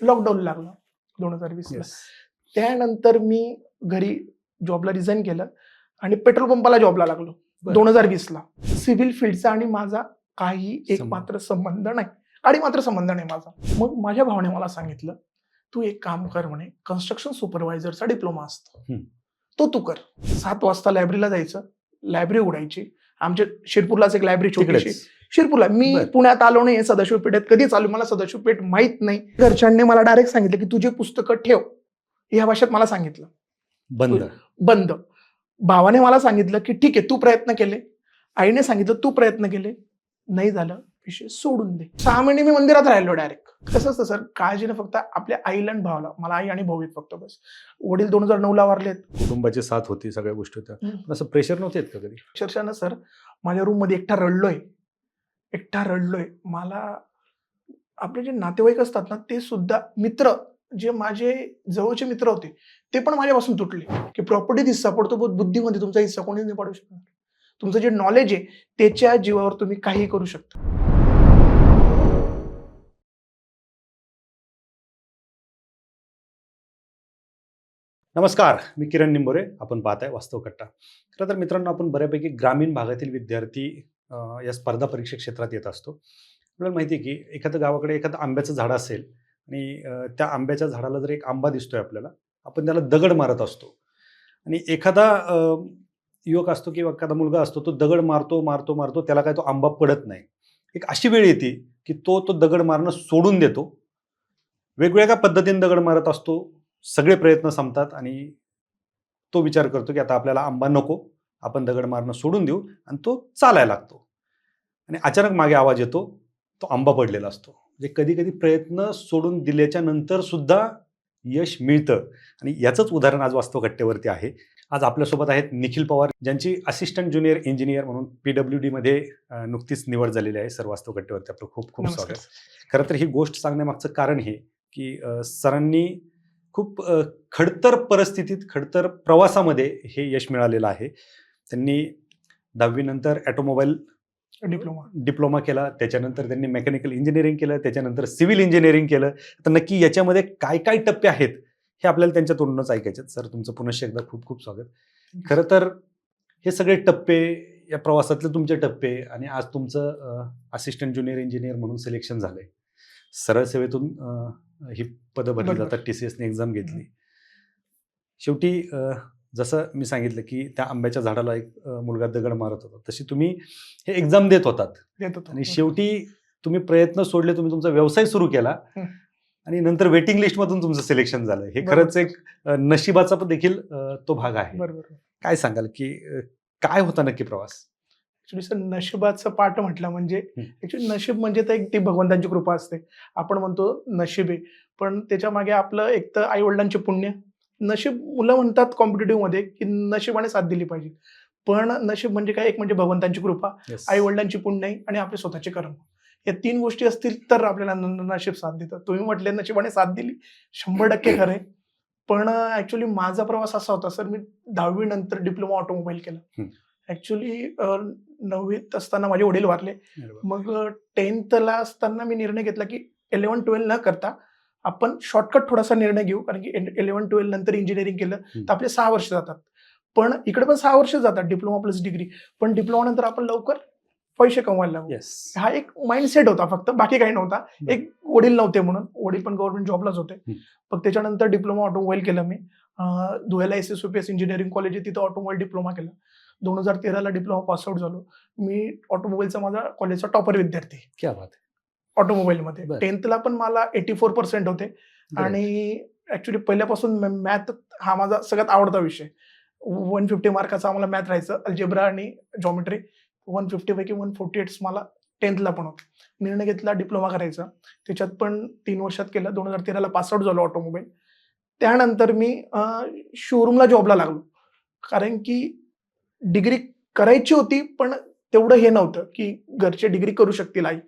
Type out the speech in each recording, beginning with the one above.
Lockdown लागलं 2020ला. Yes. त्यानंतर मी घरी जॉबला रिझाईन केलं आणि पेट्रोल पंपाला जॉबला लागलो बरं. 2020ला. सिव्हिल फील्डचा आणि माझा काही एक संबंध. मात्र संबंध नाही, आणि मात्र संबंध नाही माझा. मग माझ्या भावाने मला सांगितलं, तू एक काम कर म्हणे, कन्स्ट्रक्शन सुपरवायझरचा डिप्लोमा असतो, तो तू कर. 7 वाजता लायब्ररीला जायचं, लायब्ररी उघडायची. आमच्या शिरपूरलाच एक लायब्ररी छोटीशी, तिकडेच. शिरपूरला. मी बरं. पुण्यात आलो नाही, सदाशिव पेठेत कधी चालू, मला सदाशिव पेठ माहित नाही. घरच्यांनी मला डायरेक्ट सांगितलं की तुझे पुस्तकं ठेव, ह्या भाषेत मला सांगितलं. बंद. बंद. भावाने मला सांगितलं की ठीक आहे, तू प्रयत्न केले. आईने सांगितलं तू प्रयत्न केले, नाही झालं, विषय सोडून दे. 6 महिने मी मंदिरात राहिलो डायरेक्ट. कसं असतं सर, काळजीनं फक्त आपल्या आईला आणि भावाला, मला आई आणि भाऊ आहेत फक्त बस. वडील 2009ला वारलेत. कुटुंबाची साथ होती, सगळ्या गोष्टी होत्या. पण असं प्रेशर नव्हते येत का कधी? अक्षरशः ना सर, माझ्या रूम मध्ये एकटा रडलोय. मला आपले जे नातेवाईक असतात ना, ते सुद्धा मित्र, जे माझे जवळचे मित्र होते, ते पण माझ्यापासून तुटले की प्रॉपर्टीत हिस्सा पडतो, बुद्धीमध्ये तुमचा हिस्सा कोणी नाही पडू शकणार. तुमचं जे नॉलेज आहे त्याच्या जीवावर तुम्ही काही करू शकता. नमस्कार, मी किरण निंबोरे. आपण पाहताय वास्तव कट्टा. खरं तर मित्रांनो, आपण बऱ्यापैकी ग्रामीण भागातील विद्यार्थी या स्पर्धा परीक्षा क्षेत्रात येत असतो. आपल्याला माहिती आहे की एखाद्या गावाकडे एखादं आंब्याचं झाड असेल आणि त्या आंब्याच्या झाडाला जर एक आंबा दिसतोय आपल्याला, आपण त्याला दगड मारत असतो. आणि एखादा युवक असतो किंवा एखादा मुलगा असतो, तो दगड मारतो, त्याला काय तो आंबा पडत नाही. एक अशी वेळ येते की तो दगड मारणं सोडून देतो. वेगवेगळ्या पद्धतीने दगड मारत असतो, सगळे प्रयत्न संपतात आणि तो विचार करतो की आता आपल्याला आंबा नको, आपण दगड मारणं सोडून देऊ, आणि तो चालायला लागतो. आणि अचानक मागे आवाज येतो, तो आंबा पडलेला असतो. म्हणजे कधी कधी प्रयत्न सोडून दिल्याच्या नंतर सुद्धा यश मिळतं. आणि याचंच उदाहरण आज वास्तव कट्ट्यावरती आहे. आज आपल्यासोबत आहेत निखिल पवार, ज्यांची असिस्टंट ज्युनियर इंजिनियर म्हणून PWD मध्ये नुकतीच निवड झालेली आहे. सर, वास्तव कट्ट्यावरती आपलं खूप खूप नमस्कार. स्वागत. खरं तर ही गोष्ट सांगण्यामागचं कारण हे की सरांनी खूप खडतर परिस्थितीत, खडतर प्रवासामध्ये हे यश मिळालेलं आहे. त्यांनी 10वी नंतर ऑटोमोबाईल डिप्लोमा केला, त्याच्यानंतर त्यांनी मेकॅनिकल इंजिनिअरिंग केलं, त्याच्यानंतर सिव्हिल इंजिनिअरिंग केलं. तर नक्की याच्यामध्ये काय काय टप्पे आहेत हे आपल्याला त्यांच्या तोंडूनच ऐकायचे. सर, तुमचं पुनश्च एकदा खूप खूप स्वागत. खरं तर हे सगळे टप्पे, या प्रवासातले तुमचे टप्पे, आणि आज तुमचं असिस्टंट ज्युनियर इंजिनियर म्हणून सिलेक्शन झालंय. सरळ सेवेतून ही पदं भरली जातात. TCSने एक्झाम घेतली. शेवटी जसं मी सांगितलं की त्या आंब्याच्या झाडाला एक मुलगा दगड मारत होता, तशी तुम्ही हे एक्झाम देत होतात. आणि शेवटी तुम्ही प्रयत्न सोडले, तुम्ही तुमचा व्यवसाय सुरू केला, आणि नंतर वेटिंग लिस्टमधून तुमचं सिलेक्शन झालं. हे खरंच एक नशिबाचा पण देखील तो भाग आहे. बरोबर. काय सांगाल की काय होता नक्की प्रवास? ऍक्च्युली सर, नशिबाचं पाठ म्हटलं म्हणजे ऍक्च्युली नशीब म्हणजे तर एक ती भगवंताची कृपा असते. आपण म्हणतो नशीब आहे, पण त्याच्या मागे आपलं एक तर आई वडिलांचे पुण्य. नशीब, मुलं म्हणतात कॉम्पिटेटिव्ह मध्ये की नशिबाने साथ दिली पाहिजे, पण नशीब म्हणजे काय, एक म्हणजे भगवंतांची कृपा, आई वडिलांची पुण्य आणि आपले स्वतःचे कर्म. या 3 गोष्टी असतील तर आपल्याला नशीब साथ देतं. तुम्ही म्हटले नशिबाने साथ दिली, 100% खरंय. पण ऍक्च्युली माझा प्रवास असा होता सर, मी 10वी नंतर डिप्लोमा ऑटोमोबाईल केला. ऍक्च्युली 9वीत असताना माझे वडील वारले. मग 10thला असताना मी निर्णय घेतला की 11-12 न करता आपण शॉर्टकट थोडासा निर्णय घेऊ, कारण की 11-12 नंतर इंजिनिअरिंग केलं तर आपले 6 वर्ष जातात. पण इकडे पण 6 वर्ष जातात, डिप्लोमा प्लस डिग्री. पण डिप्लोमा नंतर आपण लवकर पैसे कमवायला लागू. हा एक माइंडसेट होता फक्त, बाकी काही नव्हता. एक वडील नव्हते म्हणून, वडील पण गव्हर्नमेंट जॉबलाच होते. मग त्याच्यानंतर डिप्लोमा ऑटोमोबाईल केलं मी. धुळ्याला SSUPS इंजिनिअरिंग कॉलेज आहे, तिथं ऑटोमोबाईल डिप्लोमा केला. 2013ला डिप्लोमा पासआउट झालो. मी ऑटोमोबाईलचा माझा कॉलेजचा टॉपर विद्यार्थी. क्या बात आहे. ऑटोमोबाईलमध्ये 10thला पण मला 84% होते. आणि ऍक्च्युली पहिल्यापासून मॅथ हा माझा सगळ्यात आवडता विषय. 150 मार्काचा आम्हाला मॅथ राहायचं, अल्जेब्रा आणि जॉमेट्री. 150 पैकी 148 मला 10thला पण होते. निर्णय घेतला डिप्लोमा करायचा, त्याच्यात पण 3 वर्षात केलं. 2013ला पासआउट झालो ऑटोमोबाईल. त्यानंतर मी शोरूमला जॉबला लागलो, कारण की डिग्री करायची होती, पण तेवढं हे नव्हतं की घरचे डिग्री करू शकतील. आई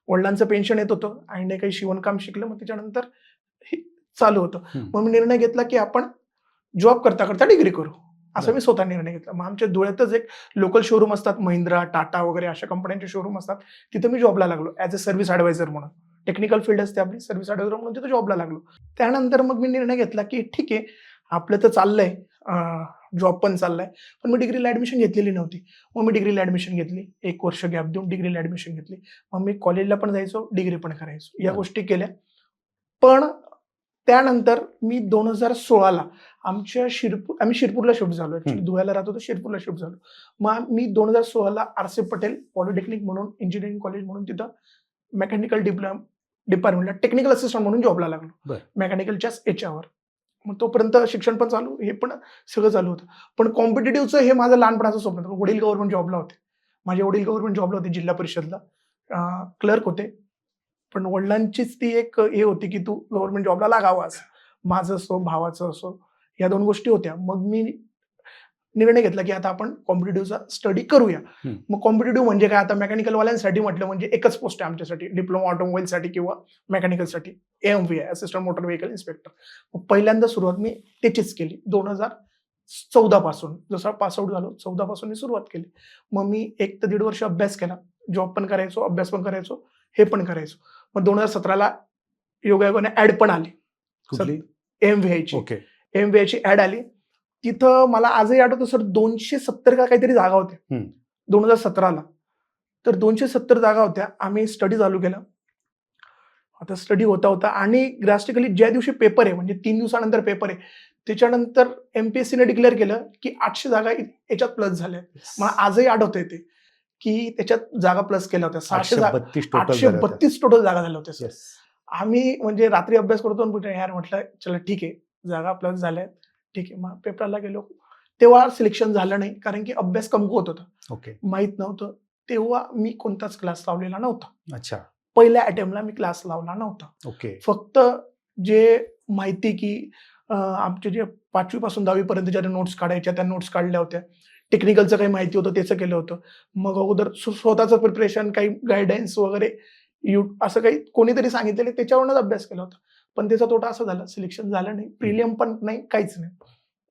वडिलांचं पेन्शन येत होतं, आईने काही शिवणकाम शिकलं, मग त्याच्यानंतर हे चालू होतं. मग मी निर्णय घेतला की आपण जॉब करता करता डिग्री करू, असं मी स्वतः निर्णय घेतला. मग आमच्या धुळ्यातच एक लोकल शोरूम असतात, महिंद्रा, टाटा वगैरे अशा कंपन्यांचे शोरूम असतात, तिथं मी जॉबला लागलो ॲज अ सर्व्हिस ॲडवायझर म्हणून. टेक्निकल फील्ड असते आपली, सर्व्हिस ॲडवायझर म्हणून तिथं जॉबला लागलो. त्यानंतर मग मी निर्णय घेतला की ठीक आहे, आपलं तर चाललंय, जॉब पण चाललाय, पण मी डिग्रीला ॲडमिशन घेतलेली नव्हती. मग मी डिग्रीला ॲडमिशन घेतली, 1 वर्ष गॅप देऊन डिग्रीला ॲडमिशन घेतली. मग मी कॉलेजला पण जायचो, डिग्री पण करायचो, या बरं. गोष्टी केल्या. पण त्यानंतर मी 2016ला आम्ही शिरपूरला शिफ्ट झालो. ॲक्च्युली धुळ्याला राहत होतो, शिरपूरला शिफ्ट झालो. मग मी 2016ला आर.सी. पटेल पॉलिटेक्निक म्हणून इंजिनिअरिंग कॉलेज म्हणून तिथं मेकॅनिकल डिपार्टमेंटला टेक्निकल असिस्टंट म्हणून जॉबला लागलो. बरं. मेकॅनिकलच्याच याच्यावर. मग तोपर्यंत शिक्षण पण चालू, हे पण सगळं चालू होतं. पण कॉम्पिटिटिव्हचं हे माझं लहानपणाचं स्वप्न होतं. वडील गव्हर्नमेंट जॉबला होते. माझे वडील गव्हर्नमेंट जॉबला होते, जिल्हा परिषदला क्लर्क होते. पण वडिलांचीच ती एक हे होती की तू गव्हर्नमेंट जॉबला लागावास. माझं असो, भावाचं असो, या 2 गोष्टी होत्या. मग मी निर्णय घेतला की आता आपण कॉम्पिटिटिव्हचा स्टडी करूया. मग कॉम्पिटिटिव्ह म्हणजे काय, आता मेकॅनिकलवाल्यांसाठी म्हटलं म्हणजे एकच पोस्ट आहे आमच्यासाठी, डिप्लोमा ऑटोमोबाईलसाठी किंवा मेकॅनिकलसाठी, AMV आहे, असिस्टंट मोटर व्हेकल इन्स्पेक्टर. मग पहिल्यांदा सुरुवात मी त्याचीच केली 2014 पासून. जसं पास आउट झालो 14 पासून मी सुरुवात केली. मग मी 1 ते 1.5 वर्ष अभ्यास केला. जॉब पण करायचो, अभ्यास पण करायचो, हे पण करायचो. मग 2017ला योगायोगाने ॲड पण आली. कुठली? AMVI okay. AMVI ॲड आली. तिथं मला आजही आठवतं सर, 270 का काहीतरी जागा होत्या 2017ला. तर 270 जागा होत्या. आम्ही स्टडी चालू केला. आता स्टडी होता आणि ड्रास्टिकली ज्या दिवशी पेपर आहे, म्हणजे 3 दिवसानंतर पेपर आहे, त्याच्यानंतर MPSCने डिक्लेअर केलं की 800 जागा याच्यात प्लस झाल्या. मला आजही आठवतंय ते, की त्याच्यात जागा प्लस केल्या होत्या. 832 टोटल जागा झाल्या होत्या सर. आम्ही म्हणजे रात्री अभ्यास करतो आणि यार म्हटलं चला ठीक आहे, जागा प्लस झाल्या, ठीक आहे. मग पेपरला गेलो. तेव्हा सिलेक्शन झालं नाही, कारण की अभ्यास कमकुवत होता. ओके. माहित नव्हतं. तेव्हा मी कोणताच क्लास लावलेला नव्हता. अच्छा. पहिल्या अटेम्प्टला मी क्लास लावला नव्हता. ओके. फक्त जे माहिती की आमचे जे 5वी पासून 10वी पर्यंत ज्या नोट्स काढायच्या, त्या नोट्स काढल्या होत्या. टेक्निकलचं काही माहिती होतं त्याचं केलं होतं. मग अगोदर स्वतःचं प्रिपरेशन, काही गाईडन्स वगैरे असं काही कोणीतरी सांगितलेलं त्याच्यावरूनच अभ्यास केला होता. पण त्याचा तोटा असा झाला, सिलेक्शन झालं नाही, प्रिलियम पण नाही, काहीच नाही.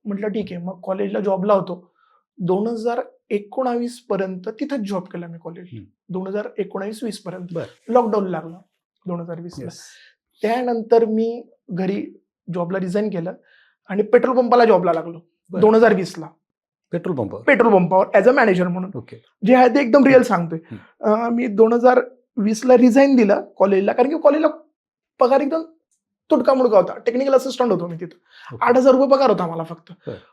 म्हटलं ठीक आहे. मग कॉलेजला जॉबला होतो. 2019 पर्यंत तिथंच जॉब केला मी कॉलेजला. 2019-20 पर्यंत. लॉकडाऊन लागला 2020ला. त्यानंतर मी घरी जॉबला रिझाईन केलं आणि पेट्रोल पंपाला जॉबला लागलो 2020ला. पेट्रोल पंपावर ॲज अ मॅनेजर म्हणून. ओके. जे आहे ते एकदम रिअल सांगतोय. मी 2020ला रिझाईन दिलं कॉलेजला, कारण की कॉलेजला पगार एकदम तुटका मुडका होता. टेक्निकल असिस्टंट होतो मी तिथं. 8,000 रुपये पगार होता मला फक्त.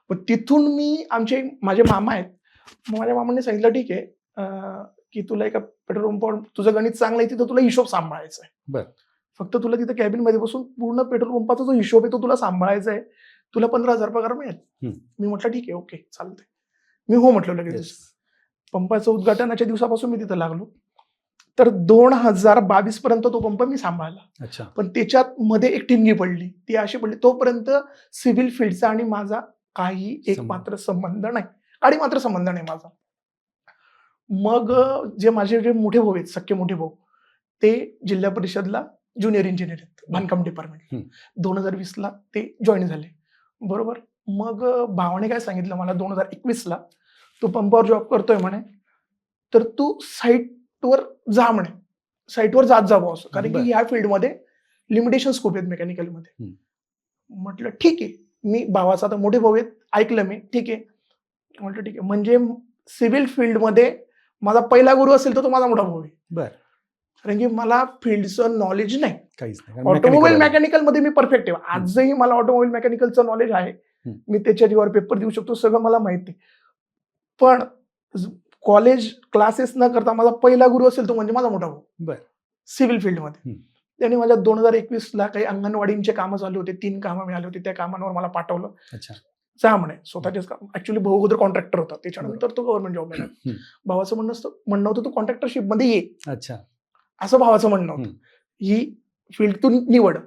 पण तिथून मी माझे मामा आहेत. माझ्या मामांनी सांगितलं ठीक आहे की तुला एका पेट्रोल पंपावर तुझं गणित चांगलं आहे, तिथं तुला हिशोब सांभाळायचा आहे. फक्त तुला तिथं कॅबिन मध्ये बसून पूर्ण पेट्रोल पंपाचा जो हिशोब आहे तो तुला सांभाळायचा आहे. तुला 15,000 पगार मिळेल. मी म्हटलं ठीक आहे, ओके चालतंय. मी हो म्हटलं लगेच. पंपाचं उद्घाटनाच्या दिवसापासून मी तिथं लागलो. तर 2022 पर्यंत तो पंप मी सांभाळला. पण त्याच्यात मध्ये एक ठिणगी पडली. ती अशी पडली, तोपर्यंत सिव्हिल फील्डचा आणि माझा काही एक मात्र संबंध नाही, आणि मात्र संबंध नाही माझा. मग माझे मोठे भाऊ आहेत, सख्खे मोठे भाऊ, ते जिल्हा परिषदला ज्युनियर इंजिनियर आहेत, बांधकाम डिपार्टमेंट. 2020ला ते जॉईन झाले. बरोबर. मग भावाने काय सांगितलं मला 2021ला, तू पंपावर जॉब करतोय म्हणे, तर तू साईटवर जा म्हणे, साईटवर जात जा बॉस, कारण की ह्या फील्डमध्ये लिमिटेशन्स खूप आहेत मेकॅनिकलमध्ये. म्हटलं ठीक आहे. मी भावाचा, आता मोठे भाऊ आहेत, ऐकलं मी, ठीक आहे म्हटलं ठीक आहे. म्हणजे सिव्हिल फील्डमध्ये माझा पहिला गुरु असेल तर तो माझा मोठा भाऊ आहे. कारण की मला फील्डचं नॉलेज नाही, काहीच नाही. ऑटोमोबाईल मेकॅनिकल मध्ये मी परफेक्ट आहे. आजही मला ऑटोमोबाईल मेकॅनिकलचं नॉलेज आहे. मी त्याच्या जीवावर पेपर देऊ शकतो, सगळं मला माहिती. पण कॉलेज क्लासेस न करता माझा पहिला गुरु असेल तो म्हणजे माझा मोठा भाऊ सिव्हिल फील्डमध्ये. त्याने माझ्या 2021ला काही अंगणवाडींचे कामं चालू होते, 3 कामं मिळाली होती, त्या कामांवर मला पाठवलं. जा म्हणे, स्वतःचेच काम. ऍक्च्युली भाऊ अगोदर कॉन्ट्रॅक्टर होता, त्याच्यानंतर तो गव्हर्नमेंट जॉब मिळाला. भावाचं म्हणणं होतं तू कॉन्ट्रॅक्टरशिप मध्ये ये, असं भावाचं म्हणणं होतं. ही फील्ड तू निवड,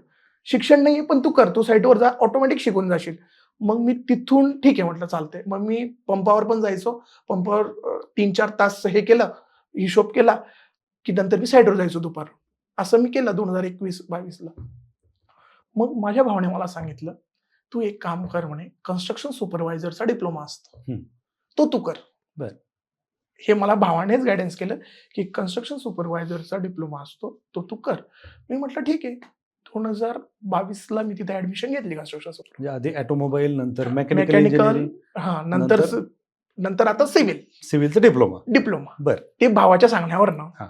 शिक्षण नाही पण तू कर, तू साईटवर जा, ऑटोमॅटिक शिकून जाशील. मग मी तिथून ठीक आहे म्हटलं चालतंय. मग मी पंपावर पण जायचो. पंपावर 3-4 तास हे केलं, हिशोब केला की नंतर मी साईटवर जायचो दुपार. असं मी केलं 2021-22ला. मग माझ्या भावाने मला सांगितलं, तू एक काम कर म्हणे, कन्स्ट्रक्शन सुपरवायझरचा डिप्लोमा असतो, तो तू कर. हे मला भावानेच गायडन्स केलं की कन्स्ट्रक्शन सुपरवायझरचा डिप्लोमा असतो तो तू कर. मी म्हटलं ठीक आहे. 2022ला मी तिथे ऍडमिशन घेतली कन्स्ट्रक्शन म्हणजे आधी ऑटोमोबाईल, नंतर मेकॅनिकल मेकॅनिकल, इंजिनिअरिंग, हा नंतर नंतर? नंतर आता सिव्हिलचा डिप्लोमा. डिप्लोमा. बर. ते भावाच्या सांगण्यावर ना. हा.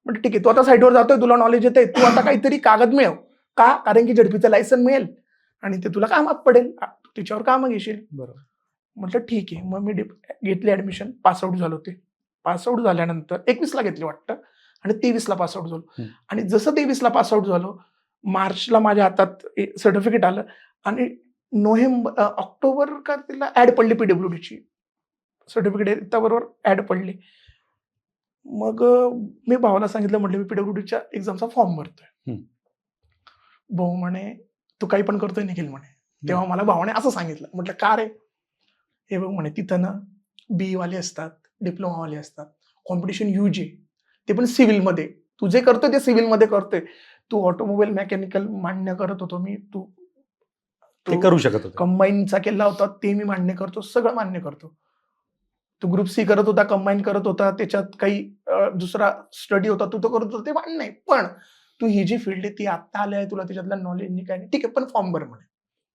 म्हणजे ठीक आहे, तू आता साईटवर जातोय, तुला नॉलेज येते, तू आता काहीतरी कागद मिळव का, कारण की झडपीचं लायसन मिळेल आणि ते तुला कामात पडेल, तिच्यावर कामं घेशील. बरोबर. म्हटलं ठीक आहे. मग मी घेतली ऍडमिशन, पासआउट झालो. ते पासआउट झाल्यानंतर 21ला घेतली वाटतं आणि 23ला पासआउट झालो. आणि जसं 23ला पासआउट झालो, मार्चला माझ्या हातात सर्टिफिकेट आलं आणि ऑक्टोबर का तिला ऍड पडली पीडब्ल्यूडीची सर्टिफिकेट, त्याबरोबर ऍड पडली. मग मी भावाला सांगितलं, म्हटलं मी पीडब्ल्यूडीच्या एक्झामचा फॉर्म भरतोय. भाऊ म्हणे तू काही पण करतोय निखिल म्हणे. तेव्हा मला भावाने असं सांगितलं. म्हटलं का रे? हे बघ म्हणे, तिथं ना BE वाले असतात, डिप्लोमावाले असतात, कॉम्पिटिशन ह्यूज आहे, ते पण सिव्हिलमध्ये. तू जे करतोय ते सिव्हिलमध्ये करतोय. तू ऑटोमोबाईल मेकॅनिकल मान्य करत होतो मी, तू ते करू शकत होते. कंबाईनचा केला होता ते मी मान्य करतो, सगळं मान्य करतो. तू ग्रुप C करत होता, कंबाईन करत होता, त्याच्यात काही दुसरा स्टडी होता, तू तो करत होता, ते मान्य नाही. पण तू ही जी फील्ड आहे ती आता आली आहे, तुला त्याच्यातलं नॉलेज नाही, काय नाही, ठीक आहे, पण फॉर्म भर म्हणे,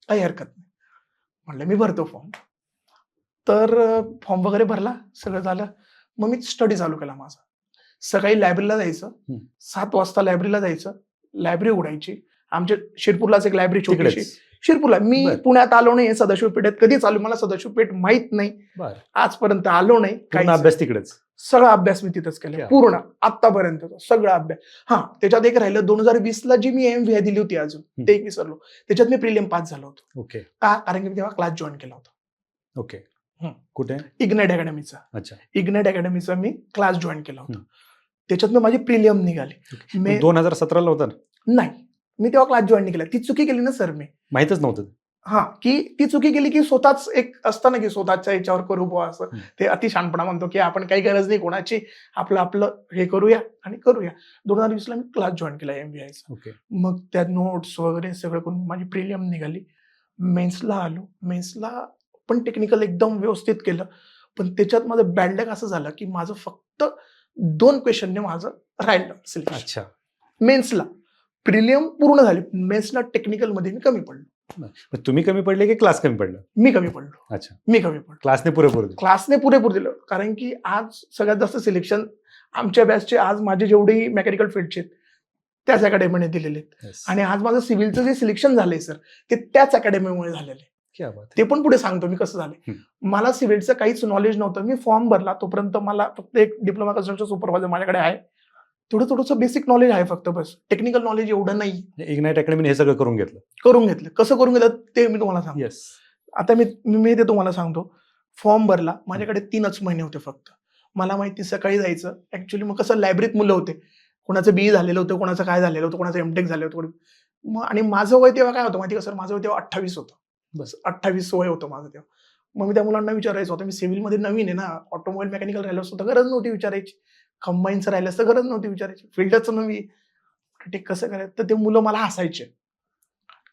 काही हरकत नाही. म्हणलं मी भरतो फॉर्म. तर फॉर्म वगैरे भरला, सगळं झालं. मग मी स्टडी चालू केला माझा. सकाळी लायब्ररीला जायचं, 7 वाजता लायब्ररीला जायचं, लायब्ररी उघडायची. आमच्या शिरपूरलाच एक लायब्ररी छोटीशी, शिरपूरला. मी पुण्यात आलो नाही, सदाशिव पेठेत कधीच आलो, मला सदाशिव पेठ माहित नाही, आजपर्यंत आलो नाही. काही अभ्यास तिकडेच, सगळा अभ्यास मी तिथंच केला, पूर्ण आतापर्यंत सगळा अभ्यास. हा, त्याच्यात एक राहिलं, 2020ला जी मी MVI दिली होती अजून, ते एक विसरलो. त्याच्यात मी प्रिलिम पास झालो होतो. ओके. का? कारण की मी तेव्हा क्लास जॉईन केला होता. ओके. कुठे? इग्नाइट अकॅडमीचा. अच्छा. इग्नाइट अकॅडमीचा मी क्लास जॉईन केला होता. त्याच्यात मी माझी प्रिलियम निघाली. 2017ला होता नाही, मी तेव्हा क्लास जॉईन केला. ती चुकी केली ना सर, मी माहितच नव्हतं. हा, की ती चुकी केली की स्वतःच एक असतं ना की स्वतःच्या याच्यावर करू बुवा, असं ते अति शहाणपणा म्हणतो की आपण काही गरज नाही कोणाची, आपलं हे करूया आणि करूया. 2020ला मी क्लास जॉईन केला MVIचा. ओके. मग त्या नोट्स वगैरे सगळं करून माझी प्रिलियम निघाली. मेन्सला आलो. मेन्सला पण टेक्निकल एकदम व्यवस्थित केलं, पण त्याच्यात माझं बॅड लक असं झालं की माझं फक्त 2 क्वेश्चनने माझं राहिलं सिलेक्शन. अच्छा. मेन्सला प्रिलियम पूर्ण झाली, मेन्सला टेक्निकलमध्ये मी कमी पडलो. तुम्ही कमी पडले की क्लास कमी पडला? मी कमी पडलो. अच्छा. मी कमी पडलो. क्लासने पुरेपूर दिलं. कारण की आज सगळ्यात जास्त सिलेक्शन आमच्या बॅचचे, आज माझे जेवढे मेकॅनिकल फील्डचे त्याच अकॅडमीने दिलेले आहेत. आणि आज माझं सिव्हिलचं जे सिलेक्शन झालंय सर, ते त्याच अकॅडमीमुळे झालेलं आहे. ते पण पुढे सांगतो मी कसं झालं. मला सिव्हिलचं काहीच नॉलेज नव्हतं. मी फॉर्म भरला तोपर्यंत मला फक्त एक डिप्लोमा कन्स्ट्रक्शन सुपरवायझर माझ्याकडे आहे, थोडंसं बेसिक नॉलेज आहे फक्त, बस. टेक्निकल नॉलेज एवढं नाही. इग्नाइट अकॅडमीने हे सगळं करून घेतलं. कसं करून घेतलं ते मी तुम्हाला सांगतो. आता मी ते तुम्हाला सांगतो. फॉर्म भरला, माझ्याकडे 3च महिने होते फक्त. मला माहिती, सकाळी जायचं. ऍक्च्युली मग कसं, लायब्ररीत मुलं होते, कोणाचं BE झालेलं होतं, कोणाचं काय झालेलं होतं, कोणाचं MTech झालं होतं. मग आणि माझं वय तेव्हा काय होतं माहिती का सर, माझं वय तेव्हा 28 होतं. बस 28 वय होतं माझं तेव्हा. मग मी त्या मुलांना विचारायचं होतं, मी सिव्हिलमध्ये नवीन आहे ना, ऑटोमोबाईल मेकॅनिकल राहिलं असतं तर गरज नव्हती विचारायची, कंबाईनचं राहिलं असतं गरज नव्हती विचारायची, फील्डच नवी, ते कसं करायचं. तर ते मुलं मला हसायचे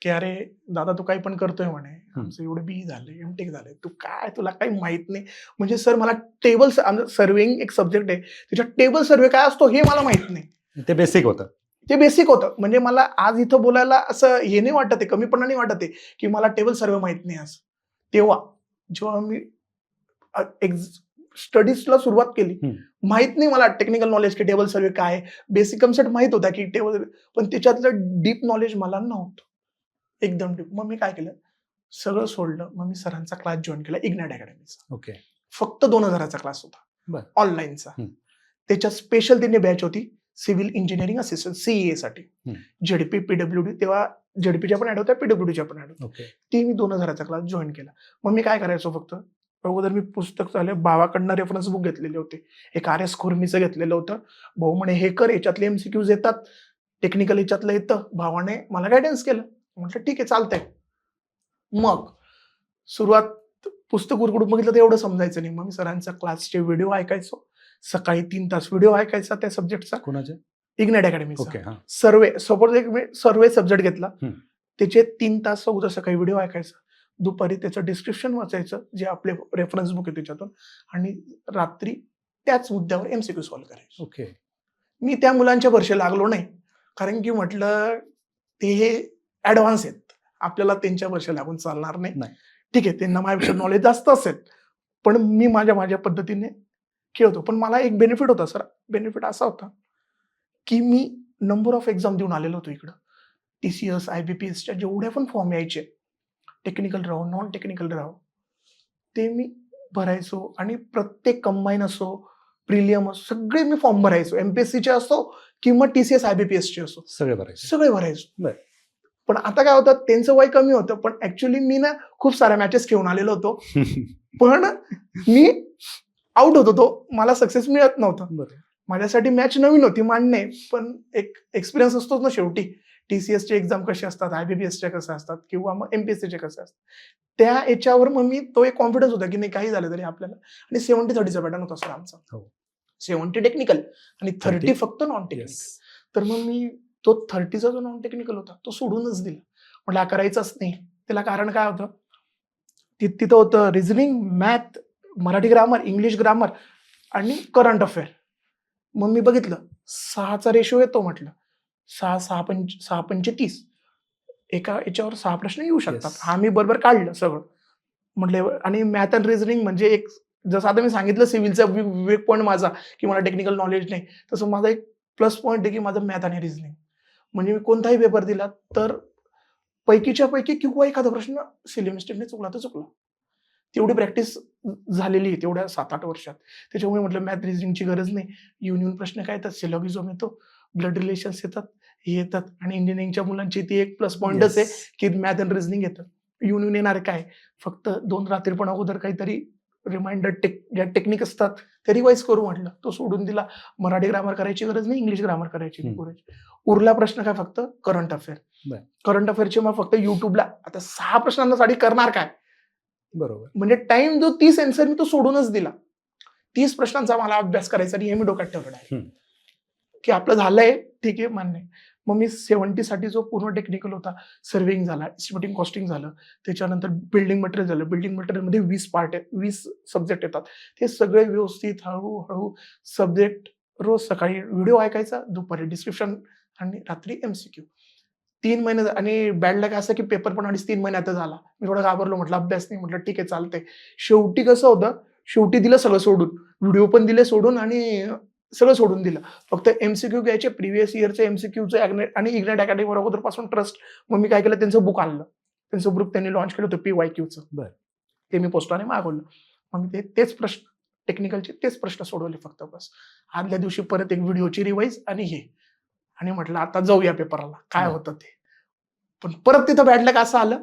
की अरे दादा तू काही पण करतोय म्हणे, आमचं एवढं BE झालंय, MTech झालंय, तू काय, तुला काही माहित नाही. म्हणजे सर मला टेबल सर्वेइंग एक सब्जेक्ट आहे, त्याच्यात टेबल सर्वे काय असतो हे मला माहित नाही. ते बेसिक होतं. म्हणजे मला आज इथं बोलायला असं हे नाही वाटत आहे, कमीपणा नाही वाटत आहे की मला टेबल सर्वे माहित नाही असं. तेव्हा जेव्हा मी स्टडीजला सुरुवात केली, माहित नाही मला टेक्निकल नॉलेज की टेबल सर्वे काय, बेसिक कन्सेप्ट माहित होता की टेबल, पण त्याच्यातलं डीप नॉलेज मला नव्हतं, एकदम डीप. मग मी काय केलं, सगळं सोडलं. मग मी सरांचा क्लास जॉईन केला, इग्नाइट अकॅडमीचा. ओके. फक्त 2000चा क्लास होता, ऑनलाईनचा. त्याच्यात स्पेशल त्यांनी बॅच होती, सिव्हिल इंजिनिअरिंग असिस्टंट CEA साठी. ZP PWD, तेव्हा ZPच्या पण ऍड होत्या, PWDच्या पण ऍड होत्या. ते मी 2000चा क्लास जॉईन केला. मग मी काय करायचो, फक्त अगोदर मी पुस्तक झाले, भावाकडनं रेफरन्स बुक घेतलेले होते, एक RS खुर्मीचं घेतलेलं होतं. भाऊ म्हणे हे कर, याच्यातले MCQs येतात, टेक्निकल याच्यातलं येतं. भावाने मला गायडन्स केलं. म्हटलं ठीक आहे, चालतंय. मग सुरुवात पुस्तक उरकडून बघितलं तर एवढं समजायचं नाही. मग मी सरांचा क्लासचे व्हिडिओ ऐकायचो, सकाळी 3 तास व्हिडिओ ऐकायचा त्या सब्जेक्टचा. कोणाच्या? इग्नाइट अकॅडमीचा. सर्वे, सपोज एक मी सर्वे सब्जेक्ट घेतला, त्याचे 3 तास उद्या सकाळी व्हिडिओ ऐकायचा, दुपारी त्याचं डिस्क्रिप्शन वाचायचं जे आपले रेफरन्स बुक आहे त्याच्यातून, आणि रात्री त्याच मुद्द्यावर MCQ सॉल्व्ह करायचो. ओके. मी त्या मुलांच्या वर्षे लागलो नाही, कारण की म्हटलं ते हे ॲडव्हान्स आहेत, आपल्याला त्यांच्या वर्ष लागून चालणार नाही. ठीक आहे, त्यांना माझ्यापेक्षा नॉलेज जास्त असेल, पण मी माझ्या पद्धतीने खेळतो. पण मला एक बेनिफिट होता सर. बेनिफिट असा होता की मी नंबर ऑफ एक्झाम देऊन आलेलो होतो इकडं. TCS, IBPSच्या जेवढ्या पण फॉर्म यायचे, टेक्निकल राहो, नॉन टेक्निकल राहो, ते मी भरायचो आणि प्रत्येक कंबाईन असो, प्रिलियम असो, सगळे मी फॉर्म भरायचो. MPSCचे असो किंवा TCS, IBPSचे असो, सगळे भरायचे. सगळे भरायचो. बरं. पण आता काय होतं, त्यांचं वय कमी होतं, पण ऍक्च्युली मी ना खूप साऱ्या मॅचेस खेळून आलेलो होतो. पण मी आउट होत होतो, मला सक्सेस मिळत नव्हतं. बरं. माझ्यासाठी मॅच नवीन होती, मान्य आहे, पण एक एक्सपिरियन्स असतोच ना शेवटी. TCSचे एक्झाम कसे असतात, IBPSच्या कसे असतात किंवा मग MPSCचे कसे असतात, त्या याच्यावर मग मी तो एक कॉन्फिडन्स होता की नाही काही झालं तरी आपल्याला. आणि 70-30चा पॅटर्न होता सर आमचा. 70 टेक्निकल आणि 30 फक्त नॉन टेक्निकल. तर मग मी तो 30चा जो नॉन टेक्निकल होता तो सोडूनच दिला. म्हटलं हा करायचाच नाही. त्याला कारण काय होतं, तिथं होतं reasoning, math, Marathi grammar, English grammar आणि करंट अफेअर. मग मी बघितलं 6चा रेशो येतो, म्हटलं 6 पंचे 30, एका याच्यावर 6 प्रश्न येऊ शकतात. हा मी बरोबर काढलं सगळं. म्हटलं आणि मॅथ अँड रिझनिंग म्हणजे एक, जसं आता मी सांगितलं सिव्हिलचा विवेक पॉईंट माझा की मला टेक्निकल नॉलेज नाही, तसं माझा एक प्लस पॉईंट आहे की माझं मॅथ आणि रिझनिंग. म्हणजे मी कोणताही पेपर दिला तर पैकीच्या पैकी किंवा एखादा प्रश्न सिली मिस्टेकने चुकला तर चुकला. तेवढी प्रॅक्टिस झालेली आहे तेवढ्या 7-8 वर्षात. त्याच्यामुळे म्हटलं मॅथ रिझनिंगची गरज नाही. येऊन प्रश्न काय येतात, सिलॉगिझम येतो, ब्लड रिलेशन्स येतात, हे येतात. आणि इंजिनिअरिंगच्या मुलांची ती एक प्लस पॉईंटच आहे की मॅथ अँड रिझनिंग येतं. येऊन येणार काय, फक्त 2 रात्री पण अगोदर काहीतरी रिमाइंडर ज्या टेक्निक असतात ते रिवाइज करू म्हटलं. तो सोडून दिला. मराठी ग्रामर करायची गरज नाही, इंग्लिश ग्रामर करायची नाही. उरला प्रश्न काय, फक्त करंट अफेअर. करंट अफेअरचे मग फक्त युट्यूबला आता 6 प्रश्नांसाठी करणार काय, बरोबर. म्हणजे टाइम जो 30 आन्सर मी तो सोडूनच दिला. 30 प्रश्नांचा मला अभ्यास करायचा आणि हे मी डोक्यात ठेवलं आहे की आपलं झालंय, ठीक आहे, मान्य. मग मी 70 साठी जो पूर्ण टेक्निकल होता, सर्विंग झाला, एस्टिमेटिंग कॉस्टिंग झालं, त्याच्यानंतर बिल्डिंग मटेरियल झालं. बिल्डिंग मटेरियलमध्ये 20 पार्ट आहेत, 20 सब्जेक्ट येतात. ते सगळे व्यवस्थित हळूहळू सब्जेक्ट रोज सकाळी व्हिडिओ ऐकायचा, दुपारी डिस्क्रिप्शन आणि रात्री MCQ. 3 महिने आणि बॅड लक असं की पेपर पण 2.5-3 महिन्यात झाला. मी थोडं घाबरलो, म्हटलं अभ्यास नाही, म्हटलं ठीक आहे चालतंय. शेवटी कसं होतं, शेवटी दिलं सगळं सोडून, व्हिडिओ पण दिले सोडून आणि सगळं सोडून दिलं. फक्त MCQ घ्यायचे, प्रिव्हियस इयरचे MCQचे आणि इग्नाइट अकॅडमीवर अगोदरपासून ट्रस्ट. मग मी काय केलं, त्यांचं बुक आणलं. त्यांचं बुक त्यांनी लॉन्च केलं होतं PYQचं. ते मी पोस्टाने मागवलं. मग मी तेच प्रश्न टेक्निकलचे तेच प्रश्न सोडवले फक्त बस. आदल्या दिवशी परत एक व्हिडिओची रिवाईज आणि हे, आणि म्हटलं आता जाऊया पेपरला, काय होतं ते. पण परत तिथं बॅड लक असं आलं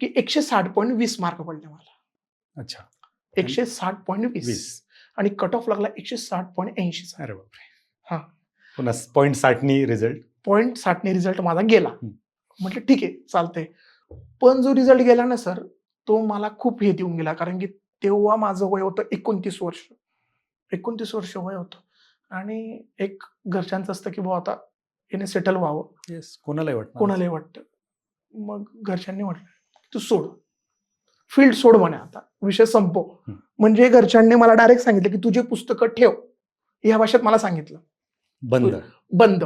की 160.20 मार्क पडले मला. अच्छा. 160.20 आणि कट ऑफ लागला 160.80. अरे बापरे. हा, पुन्हा 0.60 रिझल्ट. 0.60 रिझल्ट माझा गेला. म्हटलं ठीक आहे चालतंय. पण जो रिझल्ट गेला ना सर, तो मला खूप हे देऊन गेला, कारण की तेव्हा माझं वय होतं 29 वर्ष. 29 वर्ष वय होतं आणि एक घरच्यांचं असतं की भाऊ आता याने सेटल व्हावं. कोणालाही वाटतं. मग घरच्यांनी म्हटलं तू सोड, फील्ड सोड म्हणे, आता विषय संपव. म्हणजे घरच्यांनी मला डायरेक्ट सांगितलं की तुझे पुस्तकं ठेव, ह्या भाषेत मला सांगितलं. बंद.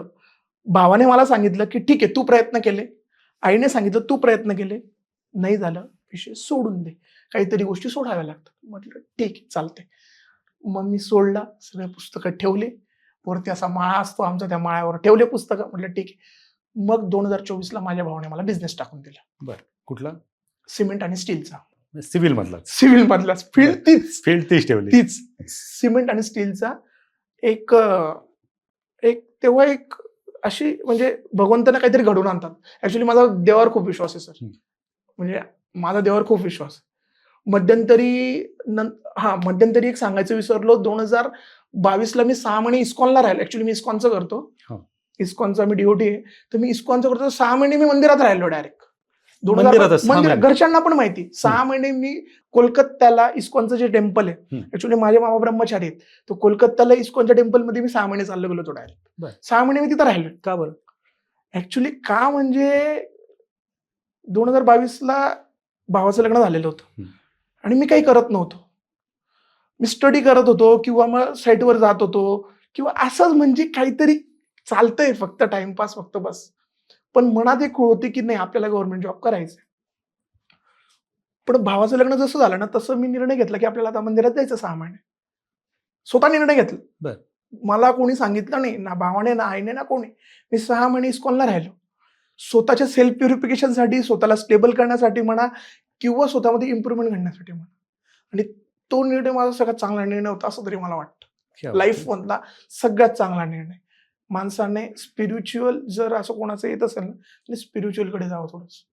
भावाने मला सांगितलं की ठीक आहे तू प्रयत्न केले, आईने सांगितलं तू प्रयत्न केले, नाही झालं विषय सोडून दे, काहीतरी गोष्टी सोडाव्या लागतात. म्हटलं ठीक आहे चालतंय. मग मी सोडला, सगळे पुस्तकं ठेवले, वरती असा माळा असतो आमचा, त्या माळ्यावर ठेवले पुस्तकं. म्हटलं ठीक आहे. मग 2024ला माझ्या भावाने मला बिझनेस टाकून दिला. बरं. कुठला? सिमेंट आणि स्टीलचा. सिव्हिल मधलाच. फील्ड तीच ठेवली. तीच सिमेंट आणि स्टीलचा एक तेव्हा एक अशी, म्हणजे भगवंताने काहीतरी घडवून आणतात. ऍक्च्युली माझा देवावर खूप विश्वास आहे सर. म्हणजे माझा देवावर खूप विश्वास. मध्यंतरी एक सांगायचं विसरलो, 2022ला मी 6 महिने इस्कॉनला राहिलो. ऍक्च्युली मी इस्कॉनचं करतो, इस्कॉनचा मी DOT आहे, तर मी इस्कॉनचं करतो. 6 महिने मी मंदिरात राहिलो डायरेक्ट. घरच्यांना पण माहिती. 6 महिने मी कोलकात्याला इस्कॉनचं जे टेम्पल आहे, ऍक्च्युली माझे मामा ब्रह्मचारी आहेत, तो कोलकात्याला इस्कॉनच्या टेम्पलमध्ये मी 6 महिने चाललो गेलो होतो डायरेक्ट. 6 महिने मी तिथं राहिलो. का बरं? ऍक्च्युली का म्हणजे 2022ला भावाचं लग्न झालेलं होतं आणि मी काही करत नव्हतो. मी स्टडी करत होतो किंवा मग साईटवर जात होतो किंवा असंच म्हणजे काहीतरी चालतंय फक्त टाइमपास फक्त बस. पण मनात एक खूळ होती की नाही आपल्याला गव्हर्नमेंट जॉब करायचा. पण भावाचं लग्न जसं झालं ना तसं मी निर्णय घेतला की आपल्याला आता मंदिरात जायचं 6 महिने. स्वतः निर्णय घेतला. बरं. मला कोणी सांगितलं नाही, ना भावाने, ना आईने, ना कोणी. मी 6 महिने इस्कॉनला राहिलो. स्वतःच्या सेल्फ प्युरिफिकेशनसाठी, स्वतःला स्टेबल करण्यासाठी म्हणा किंवा स्वतःमध्ये इम्प्रूव्हमेंट घडण्यासाठी म्हणा. आणि तो निर्णय माझा सगळ्यात चांगला निर्णय होता असं तरी मला वाटतं. क्या बात लाईफ आहे. मधला सगळ्यात चांगला निर्णय. माणसाने स्पिरिच्युअल जर असं कोणाचं येत असेल ना, स्पिरिच्युअलकडे जावं थोडंसं.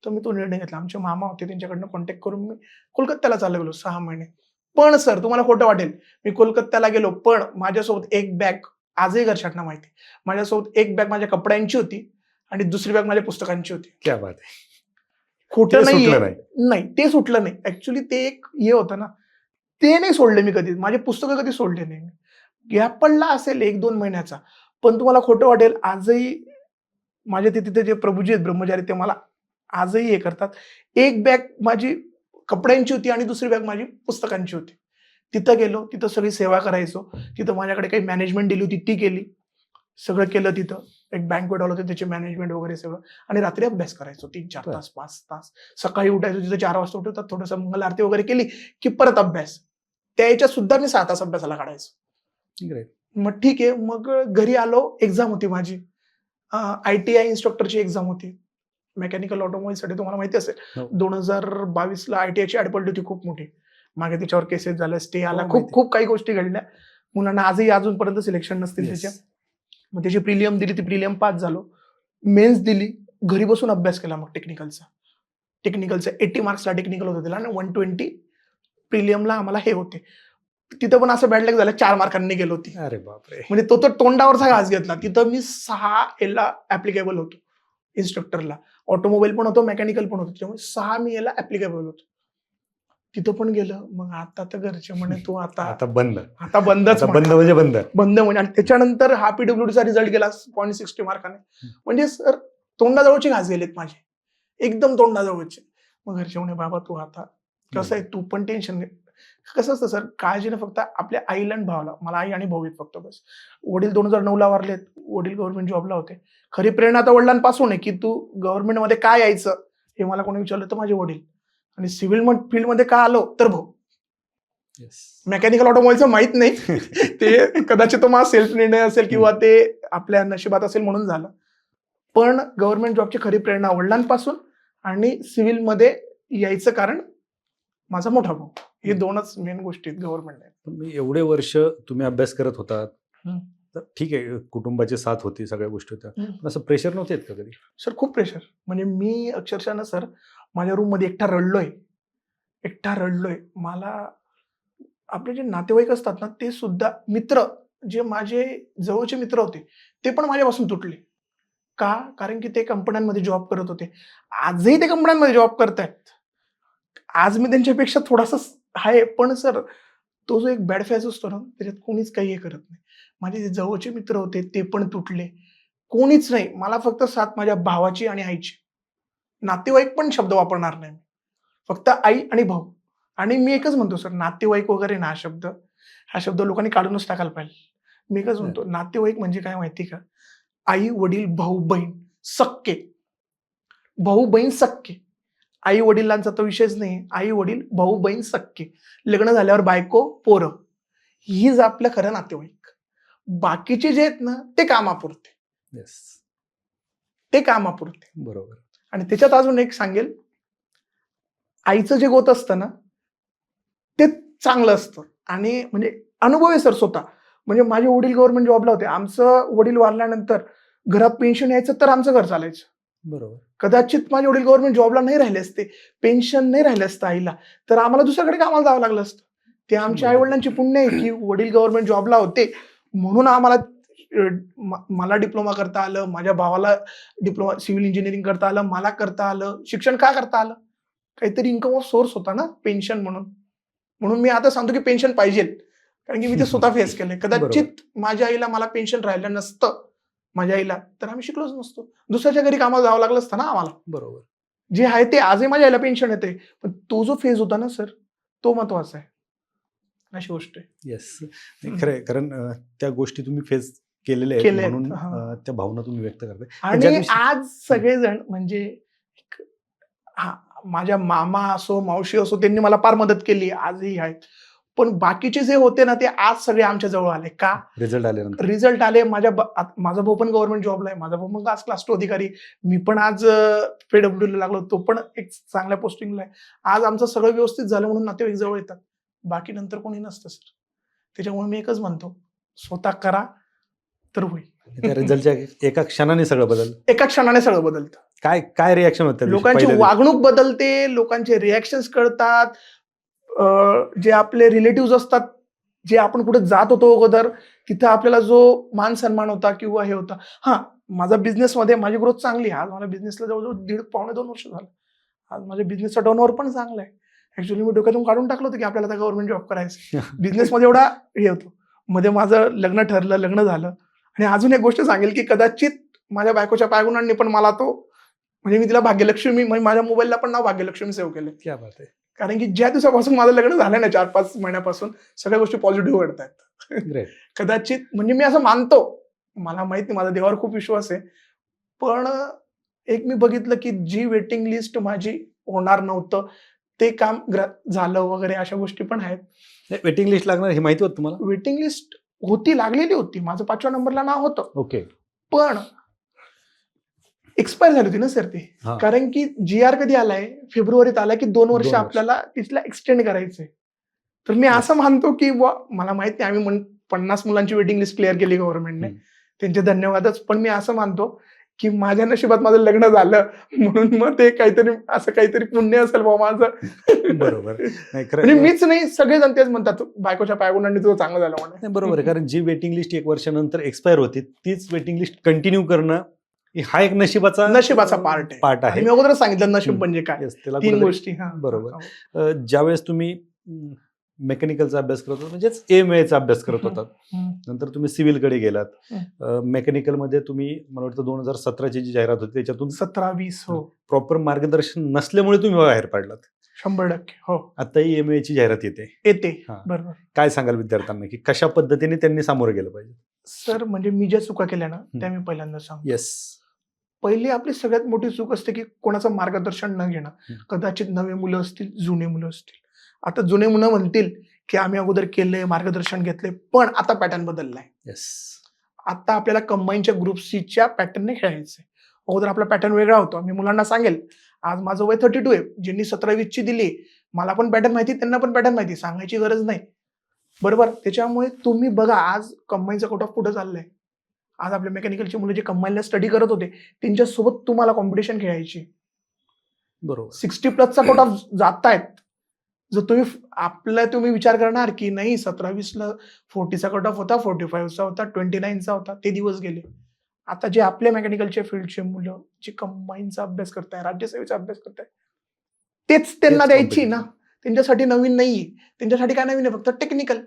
तर मी तो निर्णय घेतला. आमचे मामा होते त्यांच्याकडनं कॉन्टॅक्ट करून मी कोलकात्याला चाललो गेलो 6 महिने. पण सर तुम्हाला खोटं वाटेल, मी कोलकात्याला गेलो पण माझ्यासोबत एक बॅग आजही घरच्यांना माहिती आहे. माझ्यासोबत एक बॅग माझ्या कपड्यांची होती आणि दुसरी बॅग माझ्या पुस्तकांची होती. क्या बात आहे. खोटं ते नाहीये. सुटलं नाही. नाही, ते सुटलं नाही. ॲक्चुअली ते एक हे होतं ना, ते नाही सोडले मी कधीच. माझे पुस्तकं कधी सोडले नाही मी. गॅप पडला असेल 1-2 महिन्याचा. पण तुम्हाला खोटं वाटेल आजही माझे ते तिथे जे प्रभूजी आहेत ब्रह्मचारी ते मला आजही हे करतात. एक बॅग माझी कपड्यांची होती आणि दुसरी बॅग माझी पुस्तकांची होती. तिथं गेलो, तिथं सगळी सेवा करायचो. तिथं माझ्याकडे काही मॅनेजमेंट दिली होती ती केली. सगळं केलं तिथं. एक बँक्वेट हॉल होतं त्याची मॅनेजमेंट वगैरे सगळं आणि रात्री अभ्यास करायचो 3-4 बरं. तास, 5 तास. सकाळी उठायचो तिथं 4 वाजता उठवतात थोडंसं मंगल आरती वगैरे केली, की परत अभ्यास. त्या ह्याच्यात सुद्धा मी 6 तास अभ्यासाला काढायचो. ग्रेट. मग ठीक आहे. मग घरी आलो, एक्झाम होती माझी. ITI इन्स्ट्रक्टरची एक्झाम होती. मेकॅनिकल ऑटोमोबाईलसाठी तुम्हाला माहिती असेल. हो. 2022ला ITIची ॲड पडली होती खूप मोठी. मागे त्याच्यावर केसेस झाल्या, स्टे आला. हो, खूप माहिती. खूप काही गोष्टी घडल्या. मुलांना आजही अजूनपर्यंत सिलेक्शन नसतील Yes. त्याच्या. मग त्याची प्रिलियम दिली, ती प्रिलियम पास झालो. मेन्स दिली. घरी बसून अभ्यास केला मग टेक्निकलचा. 80 मार्क्सला टेक्निकल होतं त्याला आणि 120 प्रिलियमला आम्हाला हे होते. तिथं पण असं बॅड लक झालं 4 मार्कांनी गेलो होती. अरे बापरे. म्हणजे तो तर तोंडावरचा घास घेतला. तिथं मी 6 याला ॲप्लिकेबल होतो इन्स्ट्रक्टरला. ऑटोमोबाईल पण होतो, मेकॅनिकल पण होतो. त्यामुळे 6 मी याला ॲप्लिकेबल होतो. तिथं पण गेलं. मग आता तर घरचे म्हणे तू आता आता बंद. आता बंदच आता म्हणे. बंद म्हणजे बंद. बंद म्हणजे आणि त्याच्यानंतर हा PWDचा रिझल्ट गेला 0.60 मार्काने. म्हणजे सर तोंडाजवळचे घास गेलेत माझे. एकदम तोंडाजवळचे. मग घरचे म्हणे बाबा तू आता कसं आहे तू पण टेन्शन घे. कसं असतं सर काळजीनं फक्त आपल्या आईला आणि भावाला. मला आई आणि भाऊ आहेत फक्त बस. वडील 2009ला वारलेत. वडील गव्हर्नमेंट जॉबला होते. खरी प्रेरणा आता वडिलांपासून आहे, की तू गव्हर्नमेंटमध्ये काय यायचं हे मला कोणी विचारलं तर माझे वडील. आणि सिव्हिल फील्डमध्ये का आलो तर भाऊ. Yes. मेकॅनिकल ऑटोमोबाईलचं माहित नाही. ते कदाचित तो माझा सेल्फ निर्णय असेल किंवा ते आपल्या नशिबात असेल म्हणून झालं. पण गव्हर्नमेंट जॉबची खरी प्रेरणा वडिलांपासून आणि सिव्हिलमध्ये यायचं कारण माझा मोठा भाऊ. हे 2च मेन गोष्टी आहेत गव्हर्नमेंट. पण मी एवढे वर्ष तुम्ही अभ्यास करत होतात. हं. तर ठीक आहे कुटुंबाची साथ होती, सगळ्या गोष्टी होत्या. हं. पण असं प्रेशर नव्हते येत का कधी? सर खूप प्रेशर. म्हणजे मी अक्षरशः ना सर माझ्या रूममध्ये एकटा रडलोय. मला आपले जे नातेवाईक असतात ना ते सुद्धा मित्र जे माझे जवळचे मित्र होते ते पण माझ्यापासून तुटले. का? कारण की ते कंपन्यांमध्ये जॉब करत होते. आजही ते कंपन्यांमध्ये जॉब करतायत. आज मी त्यांच्यापेक्षा थोडासा आहे. पण सर तो जो एक बॅड फेज असतो ना त्याच्यात कोणीच काही हे करत नाही. माझे जे जवळचे मित्र होते ते पण तुटले. कोणीच नाही. मला फक्त साथ माझ्या भावाची आणि आईची. नातेवाईक पण शब्द वापरणार नाही. फक्त आई आणि भाऊ. आणि मी एकच म्हणतो सर नातेवाईक वगैरे ना हा शब्द लोकांनी काढूनच टाकायला पाहिजे. मी एकच म्हणतो नातेवाईक म्हणजे काय माहिती का? आई, वडील, भाऊ, बहीण, सख्खे. भाऊ, बहीण, सख्खे. आई वडिलांचा तर विषयच नाही. आई वडील, भाऊ, बहीण, सख्खे. लग्न झाल्यावर बायको, पोरं. हीच आपलं खरं नातेवाईक. बाकीचे जे आहेत ना ते कामापुरते. येस. ते कामापुरते. बरोबर. आणि त्याच्यात अजून एक सांगेल, आईचं जे गोत असतं ना ते चांगलं असतं. आणि म्हणजे अनुभव आहे सर स्वतः. म्हणजे माझे वडील गव्हर्नमेंट जॉबला होते. आमचं वडील वारल्यानंतर घरात पेन्शन यायचं तर आमचं घर चालायचं. बरोबर. कदाचित माझे वडील गव्हर्नमेंट जॉबला नाही राहिले असते, पेन्शन नाही राहिलं असतं आईला, तर आम्हाला दुसऱ्याकडे कामाला जावं लागलं असतं. ते आमच्या आई वडिलांची पुण्य आहे की वडील गव्हर्नमेंट जॉबला होते म्हणून आम्हाला मला डिप्लोमा करता आलं, माझ्या भावाला डिप्लोमा सिव्हिल इंजिनिअरिंग करता आलं, मला करता आलं. शिक्षण का करता आलं? काहीतरी इन्कम ऑफ सोर्स होता ना पेन्शन म्हणून. म्हणून मी आता सांगतो की पेन्शन पाहिजे. कारण की मी ते स्वतः फेस केलंय. कदाचित माझ्या आईला मला पेन्शन राहिलं नसतं माझ्या आईला तर आम्ही शिकलोच नसतो. दुसऱ्याच्या घरी कामाला जावं लागलं असतं ना आम्हाला. बरोबर. जे आहे ते आजही माझ्या आईला पेन्शन येते. पण तो जो फेज होता ना सर तो महत्वाचा आहे. अशी गोष्ट आहे. येस, खरं आहे. कारण त्या गोष्टी तुम्ही फेस केलेल्या आहेत केल्या आहेत, म्हणून हां. त्या भावना तुम्ही व्यक्त करताय. पण आणि ज्या दिवशी आज सगळेजण म्हणजे हा, माझ्या मामा असो मावशी असो त्यांनी मला फार मदत केली, आजही आहेत. पण बाकीचे जे होते ना ते आज सगळे आमच्या जवळ आले. का? रिझल्ट आल्यानंतर रिझल्ट आले. माझा भाऊ पण गव्हर्नमेंट जॉबला आहे. माझा भाऊ मग आज क्लास 2 अधिकारी. मी पण आज PWD ला लागलो. तो पण एक चांगल्या पोस्टिंगला आहे. आज आमचं सगळं व्यवस्थित झालं म्हणून नातेवाईक जवळ येतात. बाकी नंतर कोणी नसतं सर. त्याच्यामुळे मी एकच म्हणतो, स्वतः करा तर होईल. त्या रिझल्टच्या एका क्षणाने सगळं बदल. एका क्षणाने सगळं बदलतं. काय काय रिॲक्शन होतं लोकांची वागणूक बदलते, लोकांचे रिॲक्शन्स कळतात. जे आपले रिलेटिव्ह असतात, जे आपण कुठे जात होतो अगोदर, तिथं आपल्याला जो मान सन्मान होता किंवा हे होता. हां, माझा बिझनेसमध्ये माझी ग्रोथ चांगली आहे. आज मला बिझनेसला जवळजवळ पावणे 2 वर्ष झालं. आज माझ्या बिझनेसचा टर्नओव्हर पण चांगला आहे. ॲक्च्युअली मी डोक्यातून काढून टाकलं होतं की आपल्याला आता गव्हर्नमेंट जॉब करायचं. बिझनेसमध्ये एवढा हे होतो. मध्ये माझं लग्न ठरलं, लग्न झालं. आणि अजून एक गोष्ट सांगेल की कदाचित माझ्या बायकोच्या पायगुणांनी पण मला तो म्हणजे मी तिला भाग्यलक्ष्मी म्हणजे माझ्या मोबाईलला पण नाव भाग्यलक्ष्मी सेव्ह केलं. क्या बात आहे. कारण की ज्या दिवसापासून माझं लग्न झालं ना 4-5 महिन्यापासून सगळ्या गोष्टी पॉझिटिव्ह घडतायत. ग्रेट. कदाचित म्हणजे मी असं मानतो. मला माहित नाही, माझा देवावर खूप विश्वास आहे. पण एक मी बघितलं की जी वेटिंग लिस्ट माझी होणार नव्हतं ते काम झालं वगैरे अशा गोष्टी पण आहेत. वेटिंग लिस्ट लागणार हे माहिती होतं तुम्हाला? वेटिंग लिस्ट होती, लागलेली होती. माझं 5व्या नंबरला नाव होतं. ओके. पण एक्सपायर झाली होती ना सर ती. हां. कारण की GR कधी आलाय? फेब्रुवारीत आलाय की 2 वर्ष 2 वर्ष. आपल्याला तिथला एक्सटेंड करायचंय. तर मी असं मानतो की मला माहित नाही आम्ही 50 मुलांची वेटिंग लिस्ट क्लिअर केली गव्हर्नमेंटने. त्यांचे धन्यवादच. पण मी असं मानतो की माझ्या नशिबात माझं लग्न झालं म्हणून मग ते काहीतरी पुण्य असेल बाबा माझं. बरोबर. नाही खरं म्हणजे मीच नाही, सगळेजण तेच म्हणतात बायकोच्या पायगुणांनी तुझं चांगलं झालं म्हणे. नाही, बरोबर आहे. कारण जी वेटिंग लिस्ट 1 वर्षानंतर एक्सपायर होती तीच वेटिंग लिस्ट कंटिन्यू करणं हा एक नशिबाचा पार्ट पार्ट आहे. मी अगोदरच सांगितलं नशीब म्हणजे काय. Yes, त्याला 3 कुठेतरी- गोष्टी. हां. बरोबर. ज्यावेळेस तुम्ही मेकॅनिकलचा अभ्यास करत होता म्हणजेच AMA अभ्यास करत होतात, नंतर तुम्ही सिव्हिलकडे गेलात. मेकॅनिकलमध्ये तुम्ही मला वाटतं 2017ची जी जाहिरात होती त्याच्यातून 17-20 हो. प्रॉपर मार्गदर्शन नसल्यामुळे तुम्ही बाहेर पडलात. 100% हो. आताही AMAची जाहिरात येते. येते. हां. बरोबर. काय सांगाल विद्यार्थ्यांना की कशा पद्धतीने त्यांनी सामोरं गेलं पाहिजे? सर म्हणजे मी ज्या चुका केल्या ना त्या मी पहिल्यांदा सांगतो. येस. पहिली आपली सगळ्यात मोठी चूक असते की कोणाचं मार्गदर्शन न घेणं. कदाचित नवे मुलं असतील, जुने मुलं असतील. आता जुने मुलं म्हणतील की आम्ही अगोदर केलंय, मार्गदर्शन घेतलंय, पण आता पॅटर्न बदललाय. येस. आता आपल्याला कंबाईनच्या ग्रुप सीच्या पॅटर्नने खेळायचंय. अगोदर आपला पॅटर्न वेगळा होता. मी मुलांना सांगेल, आज माझं वय 32 आहे. ज्यांनी 17-20ची दिली, मला पण पॅटर्न माहिती, त्यांना पण पॅटर्न माहिती, सांगायची गरज नाही. बरोबर. त्याच्यामुळे तुम्ही बघा आज कंबाईनचा कट ऑफ कुठं चाललंय. आज आपल्या मेकॅनिकलची मुलं जे कंबाईनला स्टडी करत होते त्यांच्यासोबत तुम्हाला कॉम्पिटिशन खेळायची. बरोबर. 60+ कट ऑफ जातायत. जर तुम्ही विचार करणार की नाही 17-20ला 40चा कट ऑफ होता, 45चा होता, 29चा होता, ते दिवस गेले. आता जे आपल्या मेकॅनिकलच्या फील्डचे मुलं जे कंबाईनचा अभ्यास करताय, राज्यसेवेचा अभ्यास करताय, तेच त्यांना द्यायची ना. त्यांच्यासाठी नवीन नाहीये. त्यांच्यासाठी काय नवीन आहे, फक्त टेक्निकल.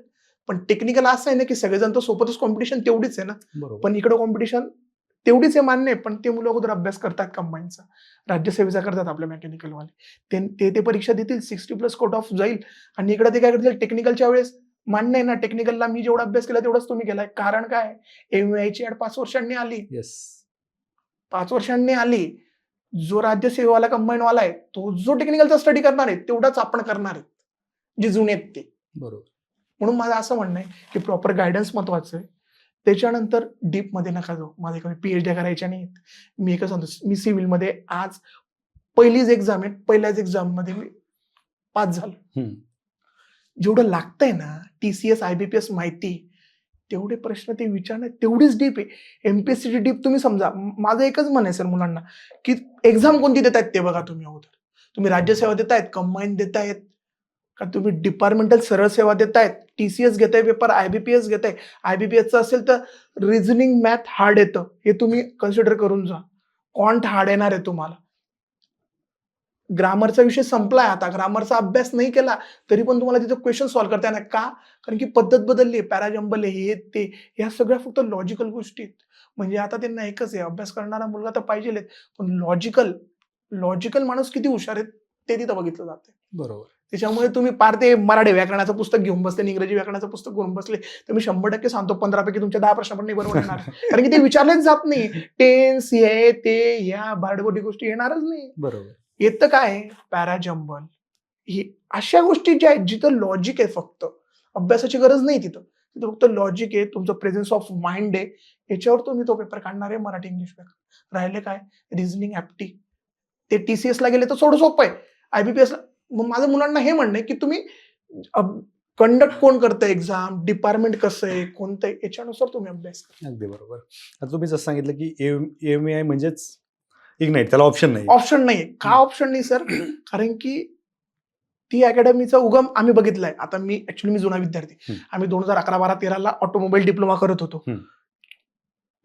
पण टेक्निकल असं आहे ना की सगळेजण तर सोबतच कॉम्पिटिशन तेवढीच आहे ना. बरोबर. पण इकडे कॉम्पिटिशन तेवढीच आहे मान्य आहे, पण ते मुलं अगोदर अभ्यास करतात कंबाईनचा, राज्यसेवेचा करतात आपल्या मेकॅनिकलवाले. ते परीक्षा देतील, 60+ कट ऑफ जाईल आणि इकडे ते काय करतील टेक्निकलच्या वेळेस. मान्य आहे ना, टेक्निकलला मी जेवढा अभ्यास केला तेवढाच तुम्ही केलाय. कारण काय, AMAची ऍड 5 वर्षांनी आली. येस. 5 वर्षांनी आली. जो राज्यसेवेवाला कंबाईनवाला आहे तो जो टेक्निकलचा स्टडी करणार आहे तेवढाच आपण करणार आहेत, जे जुने आहेत ते. बरोबर. म्हणून माझं असं म्हणणं आहे की प्रॉपर गायडन्स महत्वाचं आहे. त्याच्यानंतर डीपमध्ये नका जाऊ. माझे काही PhD करायच्या नाहीत. मी एकच सांगतो, मी सिव्हिलमध्ये आज पहिलीच एक्झाम आहे, पहिल्याच एक्झाममध्ये मी पास झालो. जेवढं लागतंय ना TCS IBPS माहिती, तेवढे प्रश्न ते विचारणं तेवढीच डीप आहे. MPSC डीप तुम्ही समजा. माझं एकच म्हण आहे सर मुलांना की एक्झाम कोणती देतायत ते बघा तुम्ही अगोदर. तुम्ही राज्यसेवा देतायत, कंबाईन देतायत का तुम्ही डिपार्टमेंटल सरळ सेवा देतायत, TCS घेताय पेपर, IBPS घेताय. IBPSचं असेल तर रिझनिंग मॅथ हार्ड येतं, हे तुम्ही कन्सिडर करून जा. क्वांट हार्ड येणार आहे तुम्हाला. ग्रामरचा विषय संपलाय आता. ग्रामरचा अभ्यास नाही केला तरी पण तुम्हाला तिथे क्वेश्चन सॉल्व्ह करता येणार. का? कारण की पद्धत बदलली आहे. पॅराजंबल आहे, हे ते, ह्या सगळ्या फक्त लॉजिकल गोष्टी आहेत. म्हणजे आता त्यांना एकच आहे, अभ्यास करणारा मुलगा तर पाहिजेच, पण लॉजिकल माणूस किती हुशार आहेत ते तिथं बघितलं जाते. बरोबर. त्याच्यामुळे तुम्ही पार ते मराठी व्याकरणाचं पुस्तक घेऊन बसले आणि इंग्रजी व्याकरणाचं पुस्तक घेऊन बसले तर मी 100% सांगतो 15 पैकी तुमच्या 10 प्रश्न पण नाही बरोबर येणार. कारण की ते विचारलेच जात नाही. टेन्स हे ते ह्या बारडबोटी गोष्टी येणारच नाही. बरोबर. येतं काय पॅराजंबल ही अशा गोष्टी ज्या आहेत जिथं लॉजिक आहे, फक्त अभ्यासाची गरज नाही तिथं फक्त लॉजिक आहे, तुमचं प्रेझेन्स ऑफ माइंड आहे, याच्यावर तुम्ही तो पेपर काढणार आहे मराठी इंग्लिश व्याकरण. राहिले काय रिझनिंग ऍप्टी ते TCS ला गेले तर थोडं सोपं आहे. IBPS ला मग माझ्या मुलांना हे म्हणणं आहे की तुम्ही कंडक्ट कोण करतं एक्झाम, डिपार्टमेंट कसं आहे, कोणतं आहे, याच्यानुसार तुम्ही अभ्यास करा. अगदी बरोबर. आता तुम्ही जसं सांगितलं की AMAI म्हणजेच इग्नाइट, त्याला ऑप्शन नाही. ऑप्शन नाहीये. का ऑप्शन नाही सर? कारण की ती अकॅडमीचा उगम आम्ही बघितलाय. आता मी जुना विद्यार्थी. आम्ही 2011, 12, 13 ऑटोमोबाईल डिप्लोमा करत होतो.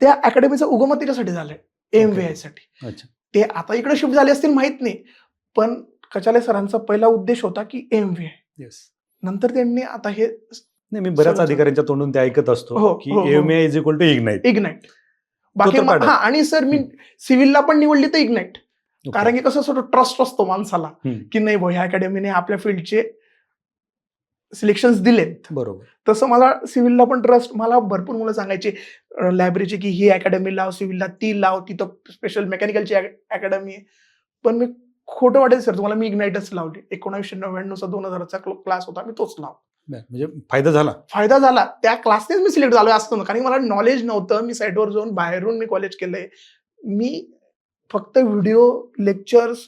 त्या अकॅडमीचा उगम त्याच्यासाठी झालाय, AMVI साठी. अच्छा. ते आता इकडे शिफ्ट झाले असतील माहित नाही, पण कचाले सरांचा पहिला उद्देश होता की AMVI. येस. नंतर त्यांनी आता हे नाही, मी बऱ्याच अधिकाऱ्यांच्या तोंडून ते ऐकत असतो की AMAI is equal to ignite. बाकी हा, आणि सर मी सिव्हिलला पण निवडली तर इग्नाइट. कारण की कसं थोडं ट्रस्ट असतो माणसाला की नाही भाऊ ह्या अकॅडमीने आपल्या फील्डचे सिलेक्शन दिलेत. बरोबर. तसं मला सिव्हिलला पण ट्रस्ट, मला भरपूर मुलं सांगायचे लायब्ररीची की ही अकॅडमी लाव, सिव्हिलला ती लाव, तिथं स्पेशल मेकॅनिकलची अकॅडमी आहे. पण मी खोटं वाटेल सर तुम्हाला, मी इग्नाइटच लावली. 1999चा 2000चा क्लास होता, मी तोच लाव. म्हणजे फायदा झाला. त्या क्लासनेच मी सिलेक्ट झालो असतो ना, कारण मला नॉलेज नव्हतं. मी साईटवर जाऊन बाहेरून मी कॉलेज केलंय. मी फक्त व्हिडिओ लेक्चर्स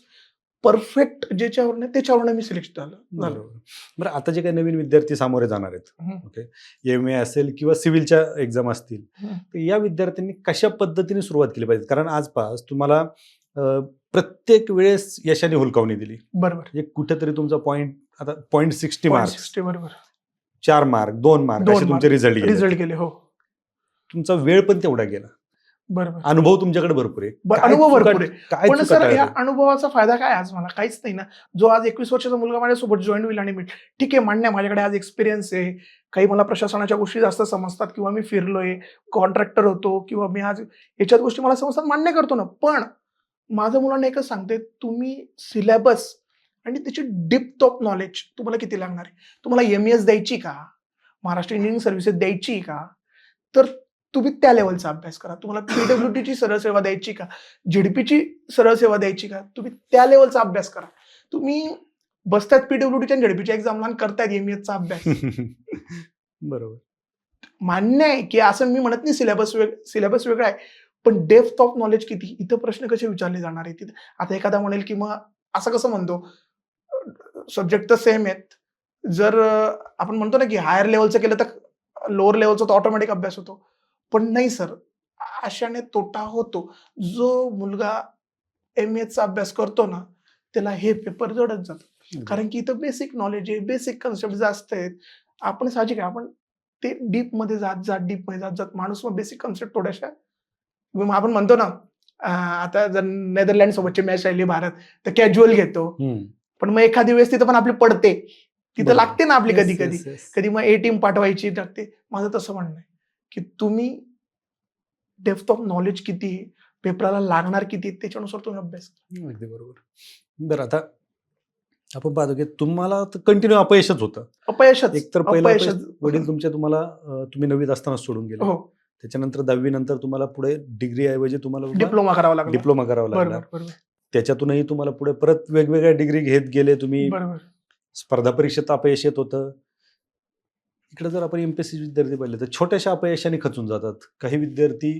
परफेक्ट ज्याच्यावर नाही त्याच्यावर मी सिलेक्ट झालो. बरं, आता जे काही नवीन विद्यार्थी सामोरे जाणार आहेत, ओके, AMAI असेल किंवा सिव्हिलच्या एक्झाम असतील, तर या विद्यार्थ्यांनी कशा पद्धतीने सुरुवात केली पाहिजे? कारण आजपास तुम्हाला प्रत्येक वेळेस यशाने हुलकावणी दिली. बरोबर. म्हणजे कुठेतरी तुमचा पॉईंट, आता 0.60 मार्क्स, बरोबर, 4 मार्क, 2 मार्क असे तुमचे रिझल्ट गेले. हो, तुमचा वेळ पण तेवढा गेला. बरोबर. अनुभव तुमच्याकडे भरपूर आहे. अनुभव भरपूर आहे. काय पण सर चुका या अनुभवाचा फायदा काय आज मला? काहीच नाही ना. जो आज 21 वर्षाचा मुलगा माझ्यासोबत जॉईन होईल आणि मी ठीक आहे मान्य माझ्याकडे आज एक्सपिरियन्स आहे, काही मला प्रशासनाच्या गोष्टी जास्त समजतात किंवा मी फिरलोय, कॉन्ट्रॅक्टर होतो किंवा मी आज याच्यात गोष्टी मला समजतात, मान्य करतो ना. पण माझं मुलांना एकच सांगते, तुम्ही सिलेबस आणि त्याची डेप्थ ऑफ नॉलेज तुम्हाला किती लागणार आहे? तुम्हाला MES द्यायची का, महाराष्ट्र इंजिनिअरिंग सर्व्हिसेस द्यायची का, तर तुम्ही त्या लेवलचा अभ्यास करा. तुम्हाला PWDची सरळ सेवा द्यायची का, ZDPची सरळ सेवा द्यायची का, तुम्ही त्या लेवलचा अभ्यास करा. तुम्ही बसतायत PWDच्या आणि ZDPच्या एक्झामला आणि करतायत MESचा अभ्यास. बरोबर. मान्य आहे की असं मी म्हणत नाही सिलेबस वेगळा आहे, पण डेप्थ ऑफ नॉलेज किती, इथं प्रश्न कसे विचारले जाणार आहे तिथे. आता एखादा म्हणेल की मग असं कसं म्हणतो, सब्जेक्ट तर सेम आहेत. जर आपण म्हणतो ना की हायर लेवलचं केलं तर लोअर लेवलचा तो ऑटोमॅटिक अभ्यास होतो. पण नाही सर, अशाने तोटा होतो. जो मुलगा MESचा अभ्यास करतो ना, त्याला हे पेपर जडत जातात. कारण की इथं बेसिक नॉलेज आहे, बेसिक कन्सेप्ट जास्त आहेत. आपण साहजिक आहे, आपण ते डीप मध्ये जात माणूस मग बेसिक कन्सेप्ट थोड्याशा, आपण म्हणतो ना आता जर नेदरलँड सोबतची मॅच राहिली भारत तर कॅज्युअल घेतो, पण मग एखादी वेळेस तिथं पण आपली पडते, तिथं लागते ना आपली कधी मग A टीम पाठवायची लागते. माझं तसं म्हणणं आहे की तुम्ही डेप्थ ऑफ नॉलेज किती, पेपराला लागणार किती, त्याच्यानुसार तुम्ही अभ्यास करा. अगदी बरोबर. बरं, आता आपण पाहतो की तुम्हाला कंटिन्यू अपयशच होतं. एक तर पहिलं वडील तुम्हाला तुम्ही 9वीत असताना सोडून गेले. हो. त्याच्यानंतर 10वी नंतर तुम्हाला पुढे डिग्री ऐवजी तुम्हाला डिप्लोमा करावा लागला. त्याच्यातूनही तुम्हाला पुढे परत वेगवेगळ्या डिग्री घेत गेले तुम्ही. स्पर्धा परीक्षेत अपयश येत होतं. इकडे जर आपण MPSC विद्यार्थी पाहिले तर छोट्याशा अपयशाने खचून जातात. काही विद्यार्थी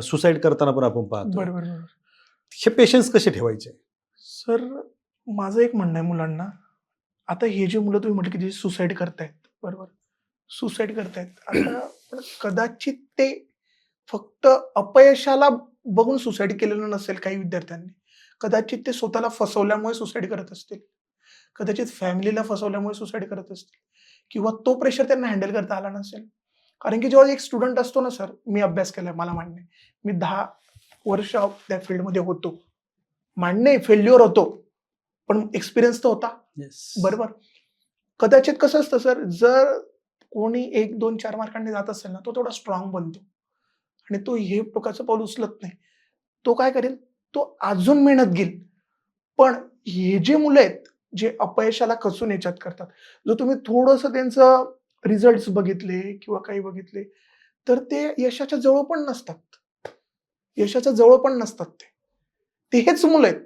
सुसाईड करताना पण आपण पाहतो. हे पेशन्स कसे ठेवायचे? सर माझं एक म्हणणं आहे मुलांना, आता हे जे मुलं तुम्ही म्हटलं की जे सुसाईड करतायत, बरोबर, सुसाईड करतायत, आता कदाचित ते फक्त अपयशाला बघून सुसाईड केलेलं नसेल. काही विद्यार्थ्यांनी कदाचित ते स्वतःला फसवल्यामुळे सुसाईड करत असतील, कदाचित फॅमिलीला फसवल्यामुळे सुसाईड करत असतील, किंवा तो प्रेशर त्यांना हँडल करता आला नसेल. कारण की जेव्हा एक स्टुडंट असतो ना सर, मी अभ्यास केलाय, मला मान्य आहे, मी 10 वर्ष त्या फील्डमध्ये होतो, मान्य आहे फेल्युअर होतो, पण एक्सपिरियन्स तर होता. बरोबर. कदाचित कसं असतं सर, जर कोणी 1, 2, 4 मार्कांनी जात असेल ना, तो थोडा स्ट्रॉंग बनतो आणि तो हे प्रकारचं पाऊल उचलत नाही. तो काय करेल, तो अजून मेहनत घेईल. पण हे जे मुलं आहेत जे अपयशाला खचून याच्यात करतात. जर तुम्ही थोडंसं त्यांचं रिझल्ट्स बघितले किंवा काही बघितले, तर ते यशाच्या जवळ पण नसतात. यशाच्या जवळ पण नसतात ते. ते हेच मुलं आहेत,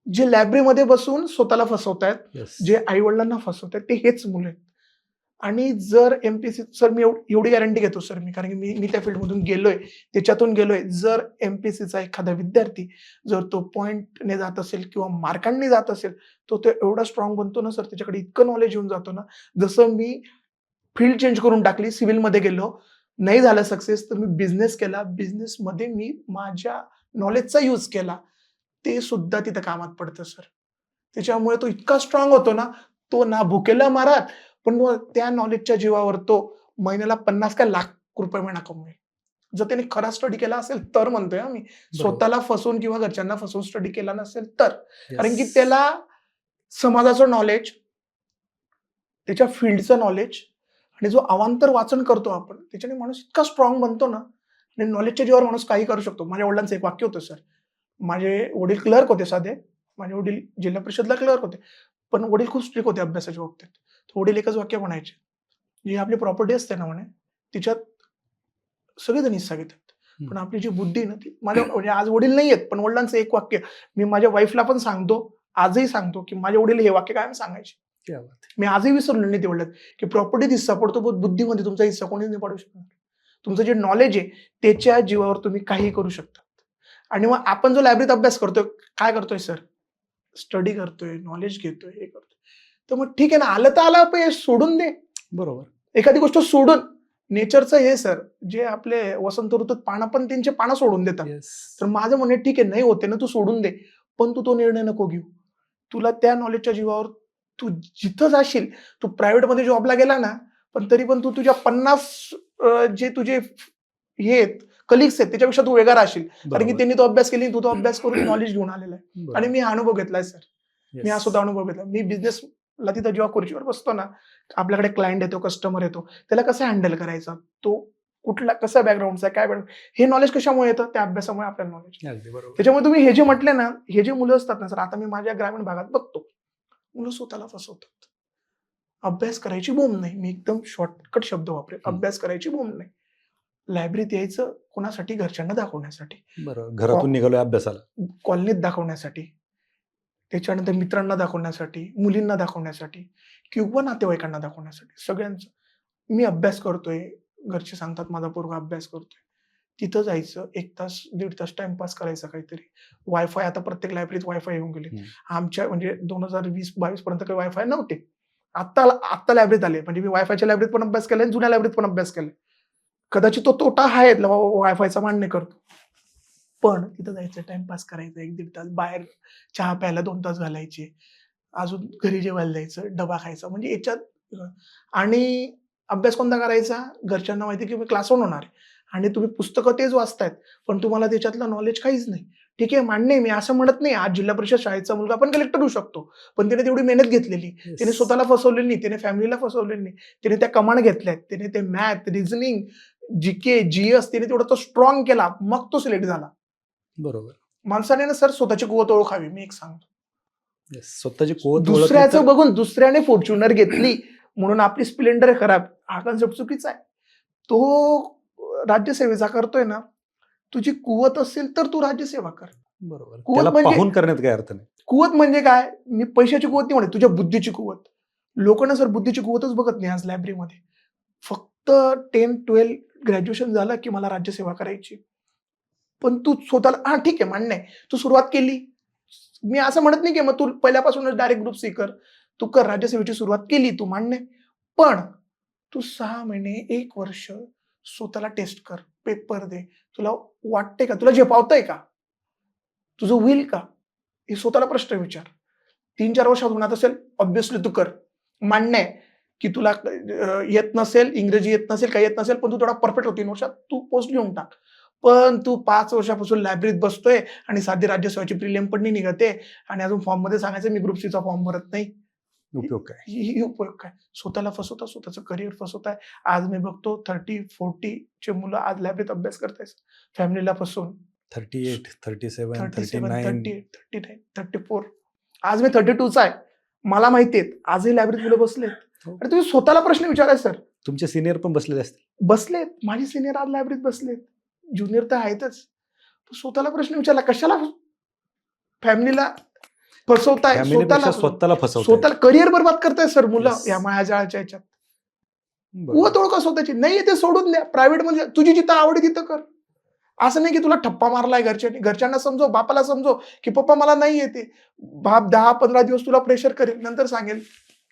जे लायब्ररीमध्ये बसून स्वतःला फसवतायत, येस. जे आई-वडिलांना फसवतायत, ते हेच मुलं आहेत. आणि जर एम-पी-एस-सी सर मी एवढी गॅरंटी घेतो सर मी, कारण की मी त्या फील्डमधून गेलोय, त्याच्यातून गेलोय. जर एम-पी-एस-सीचा एखादा विद्यार्थी जर तो पॉइंटने जात असेल किंवा मार्कांनी जात असेल, तो एवढा स्ट्राँग बनतो ना सर, त्याच्याकडे इतकं नॉलेज येऊन जातं ना, जसं मी फील्ड चेंज करून टाकली, सिव्हिलमध्ये गेलो, नाही झालं सक्सेस, तर मी बिझनेस केला. बिझनेसमध्ये मी माझ्या नॉलेजचा यूज केला. ते सुद्धा तिथं कामात पडतं सर. त्याच्यामुळे तो इतका स्ट्राँग होतो ना, तो ना भुकेला मारत, पण मग त्या नॉलेजच्या जीवावर तो महिन्याला 50 काय लाख रुपये महिना कमवेल. जर त्याने खरा स्टडी केला असेल तर म्हणतोय हां मी. बरोबर. स्वतःला फसवून किंवा घरच्यांना फसवून स्टडी केला नसेल तर. कारण की येस. त्याला समाजाचं नॉलेज, त्याच्या फील्डचं नॉलेज आणि जो अवांतर वाचन करतो आपण, त्याच्याने माणूस इतका स्ट्राँग बनतो ना आणि नॉलेजच्या जीवावर माणूस काही करू शकतो. माझ्या वडिलांचं एक वाक्य होतं सर. माझे वडील क्लर्क होते साधे. माझे वडील जिल्हा परिषदला क्लर्क होते. पण वडील खूप स्ट्रिक्ट होते अभ्यासाच्या बाबतीत. तर वडील एकच वाक्य म्हणायचे, "जी आपली प्रॉपर्टी असते ना म्हणे, तिच्यात सगळेजण हिस्सा घेतात. हं. पण आपली जी बुद्धी आहे ना, ती माझ्या म्हणजे आज वडील नाहीयेत, पण वडिलांचं एक वाक्य मी माझ्या वाईफला पण सांगतो, आजही सांगतो, की माझे वडील हे वाक्य कायम सांगायचे. क्या बात है. मी आजही विसरलो नाही ते वडिलांचं, की प्रॉपर्टीत हिस्सा पडतो, पण बुद्धीमध्ये तुमचा हिस्सा कोणीच नाही पाडू शकणार. तुमचं जे नॉलेज आहे, त्याच्या जीवावर तुम्ही काहीही करू शकता. आणि मग आपण जो लायब्ररीत अभ्यास करतोय, काय करतोय सर? स्टडी करतोय, नॉलेज घेतोय, हे करतोय. तर मग ठीक आहे ना, आलं तर आलं अपयश सोडून दे. बरोबर. एखादी गोष्ट सोडून नेचरचं हे सर, जे आपले वसंत ऋतूत पानं पण त्यांची पानं सोडून देतात. येस. तर माझं म्हणणं आहे, ठीक आहे, नाही होते ना, तू सोडून दे. पण तू तो निर्णय नको घेऊ. तुला त्या नॉलेजच्या जीवावर तू जिथं जाशील, तू प्रायव्हेटमध्ये जॉबला गेला ना, पण तरी पण तू तुझ्या 50 जे तुझे हे आहेत, कलीग्स आहेत, त्याच्यापेक्षा तू वेगळा राहशील. कारण की बरोबर. त्यांनी तो अभ्यास केली, तू तो अभ्यास करून नॉलेज घेऊन आलेला आहे. आणि बरोबर. मी हा अनुभव घेतलाय सर. मी हा येस. सुद्धा अनुभव घेतला. मी बिझनेसला तिथं जेव्हा खुर्चीवर बसतो ना, आपल्याकडे क्लायंट येतो, कस्टमर येतो. त्याला कसं हँडल करायचं? तो कुठला कसा बॅकग्राऊंडचा आहे, काय बॅकग्राऊंड हे नॉलेज कशामुळे येतं? त्या अभ्यासामुळे आपल्याला नॉलेज. अगदी बरोबर. त्याच्यामुळे तुम्ही हे जे म्हटले ना, हे जे मुलं असतात ना सर, आता मी माझ्या ग्रामीण भागात बघतो. मुलं स्वतःला फसवतात. अभ्यास करायची बोंब नाही. मी एकदम शॉर्टकट शब्द वापरेल. हं. अभ्यास करायची बोंब नाही. लायब्ररीत यायचं कोणासाठी? घरच्यांना दाखवण्यासाठी. बरोबर. घरातून निघालोय अभ्यासाला. कॉलनीत दाखवण्यासाठी. त्याच्यानंतर मित्रांना दाखवण्यासाठी, मुलींना दाखवण्यासाठी किंवा नातेवाईकांना दाखवण्यासाठी, सगळ्यांचं. मी अभ्यास करतोय, घरचे सांगतात माझा पोरगा अभ्यास करतोय. तिथं जायचं 1 तास, 1.5 तास टाईमपास करायचा काहीतरी. वायफाय आता प्रत्येक लायब्ररीत वायफाय येऊन गेले. हं. आमच्या म्हणजे 2020-22 पर्यंत काही वायफाय नव्हते. आत्ता लायब्ररीत आले. म्हणजे मी वायफायच्या लायब्ररीत पण अभ्यास केलाय आणि जुन्या लायब्ररीत पण अभ्यास केलाय. कदाचित तो तोटा आहे वायफायचा मान्य करतो. पण तिथं जायचं, टाईमपास करायचा 1-1.5 तास. बाहेर चहा प्यायला 2 तास घालायचे. अजून घरी जेवायला जायचं, डबा खायचा. म्हणजे याच्यात आणि अभ्यास कोणता करायचा? घरच्यांना माहिती आहे की मी क्लासहून होणार आहे आणि तुम्ही पुस्तकं तेच वाचतायत, पण तुम्हाला त्याच्यातलं नॉलेज काहीच नाही. ठीक आहे, मान्य आहे. मी असं म्हणत नाही, आज जिल्हा परिषद शाळेचा मुलगा पण कलेक्टर होऊ शकतो. पण त्याने तेवढी मेहनत घेतलेली. त्याने येस. स्वतःला फसवलेलं नाही, त्याने फॅमिलीला फसवलेलं नाही. त्याने त्या कमांड घेतल्यात, त्याने ते मॅथ, रिझनिंग, जी-के, जी-एस त्याने तेवढा तो स्ट्राँग केला. मग तो सिलेक्ट झाला. बरोबर. माणसाने ना सर स्वतःची कुवत ओळखावी. मी एक सांगतो. येस. स्वतःची कुवत ओळखली दुसऱ्याचं तर बघून दुसऱ्याने फॉर्च्युनर घेतली म्हणून आपली स्प्लेंडर खराब. हा कन्सेप्ट चुकीचा आहे. तो राज्यसेवेचा करतोय ना, तुझी कुवत असेल तर तू राज्यसेवा कर. बरोबर. कुवत त्याला म्हणजे पाहून करण्यात काही अर्थ नाही. कुवत म्हणजे काय? मी पैशाची कुवत नाही म्हणत, तुझ्या बुद्धीची कुवत. लोकांना सर बुद्धीची कुवतच बघत नाही आज लायब्ररीमध्ये. फक्त 10-12 ग्रॅज्युएशन झालं की मला राज्यसेवा करायची. पण तू स्वतःला हां, ठीक आहे, मान्य आहे. तू सुरुवात केली. मी असं म्हणत नाही की मग तू पहिल्यापासूनच डायरेक्ट ग्रुप सी कर. तू कर, राज्यसेवेची सुरुवात केली तू, मान्य आहे. पण तू 6 महिने, 1 वर्ष स्वतःला टेस्ट कर, पेपर दे. तुला वाटतंय का? तुला झेपावतंय का? तुझं होईल का? हे स्वतःला प्रश्न विचार. 3-4 वर्षात होणार असेल, ऑब्व्हियसली तू कर. मान्य आहे की तुला येत नसेल, इंग्रजी येत नसेल, काही येत नसेल, पण तू थोडा परफेक्ट हो 3 वर्षात, तू पोस्ट घेऊन टाक. पण तू 5 वर्षापासून लायब्ररीत बसतोय आणि साधी राज्यसेवेची प्रिलिम पण नाही निघत आहे आणि अजून फॉर्ममध्ये सांगायचं मी ग्रुप सीचा फॉर्म भरत नाही. उपयोग काय? ही उपयोग काय? स्वतःला फसवता, स्वतःचं करिअर फसवताय. आज मी बघतो 30-40 चे मुलं आज लायब्ररीत अभ्यास करतायत. फॅमिलीला फसवून. 38, 37, 37, 39 38, 39, 34. आज मी 32चा आहे. मला माहिती आहेत आजही लायब्ररीत मुलं बसलेत. हो. आणि तुम्ही स्वतःला प्रश्न विचारायचे सर. तुमचे सिनियर पण बसलेले असतील. बसलेत, माझे सिनियर आज लायब्ररीत बसलेत, ज्युनियर तर आहेतच. स्वतःला प्रश्न विचारला, कशाला फॅमिलीला फसवताय, फॅमिलीपेक्षा स्वतःला फसवताय. स्वतःला करिअर बरबाद करताय सर मुलं Yes. या मायाजाळाच्या ह्याच्यात. बरोबर. कुवत ओळखा स्वतःची. नाही ते सोडून द्या. प्रायव्हेट मध्ये तुझी जिथं आवड आहे तिथं कर. असं नाही की तुला ठप्पा मारलाय घरच्यांनी. घरच्यांना समजव, बापाला समजव की पप्पा मला नाही येते. बाप 10-15 दिवस तुला प्रेशर करेल, नंतर सांगेल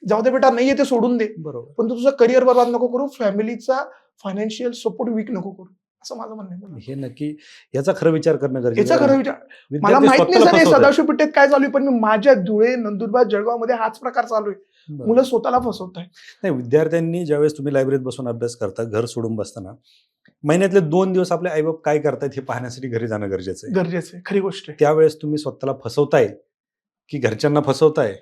जाऊ दे बेटा नाही येते सोडून दे. बरोबर. पण तू तुझं करिअर बरबाद नको करू, फॅमिलीचा फायनान्शियल सपोर्ट वीक नको करू, असं माझं म्हणणं आहे. हे नक्की याचा खरं विचार करणं गरजेचं याचा आहे. खरं विचार मला विद्यार्थी माहित नाही स्वतःला सर हे फसवतात. सदाशिव पेठेत काय चालू आहे, पण मी माझ्या धुळे, नंदुरबार, जळगावमध्ये हाच प्रकार चालू आहे. बरोबर. मुलं स्वतःला फसवत आहे. नाही, विद्यार्थ्यांनी ज्यावेळेस तुम्ही लायब्ररीत बसून अभ्यास करता, घर सोडून बसताना महिन्यातले 2 दिवस आपले आईबाप काय करतायत हे पाहण्यासाठी घरी जाणं गरजेचं आहे. गरजेचं आहे, खरी गोष्ट आहे. त्यावेळेस तुम्ही स्वतःला फसवताय की घरच्यांना फसवताय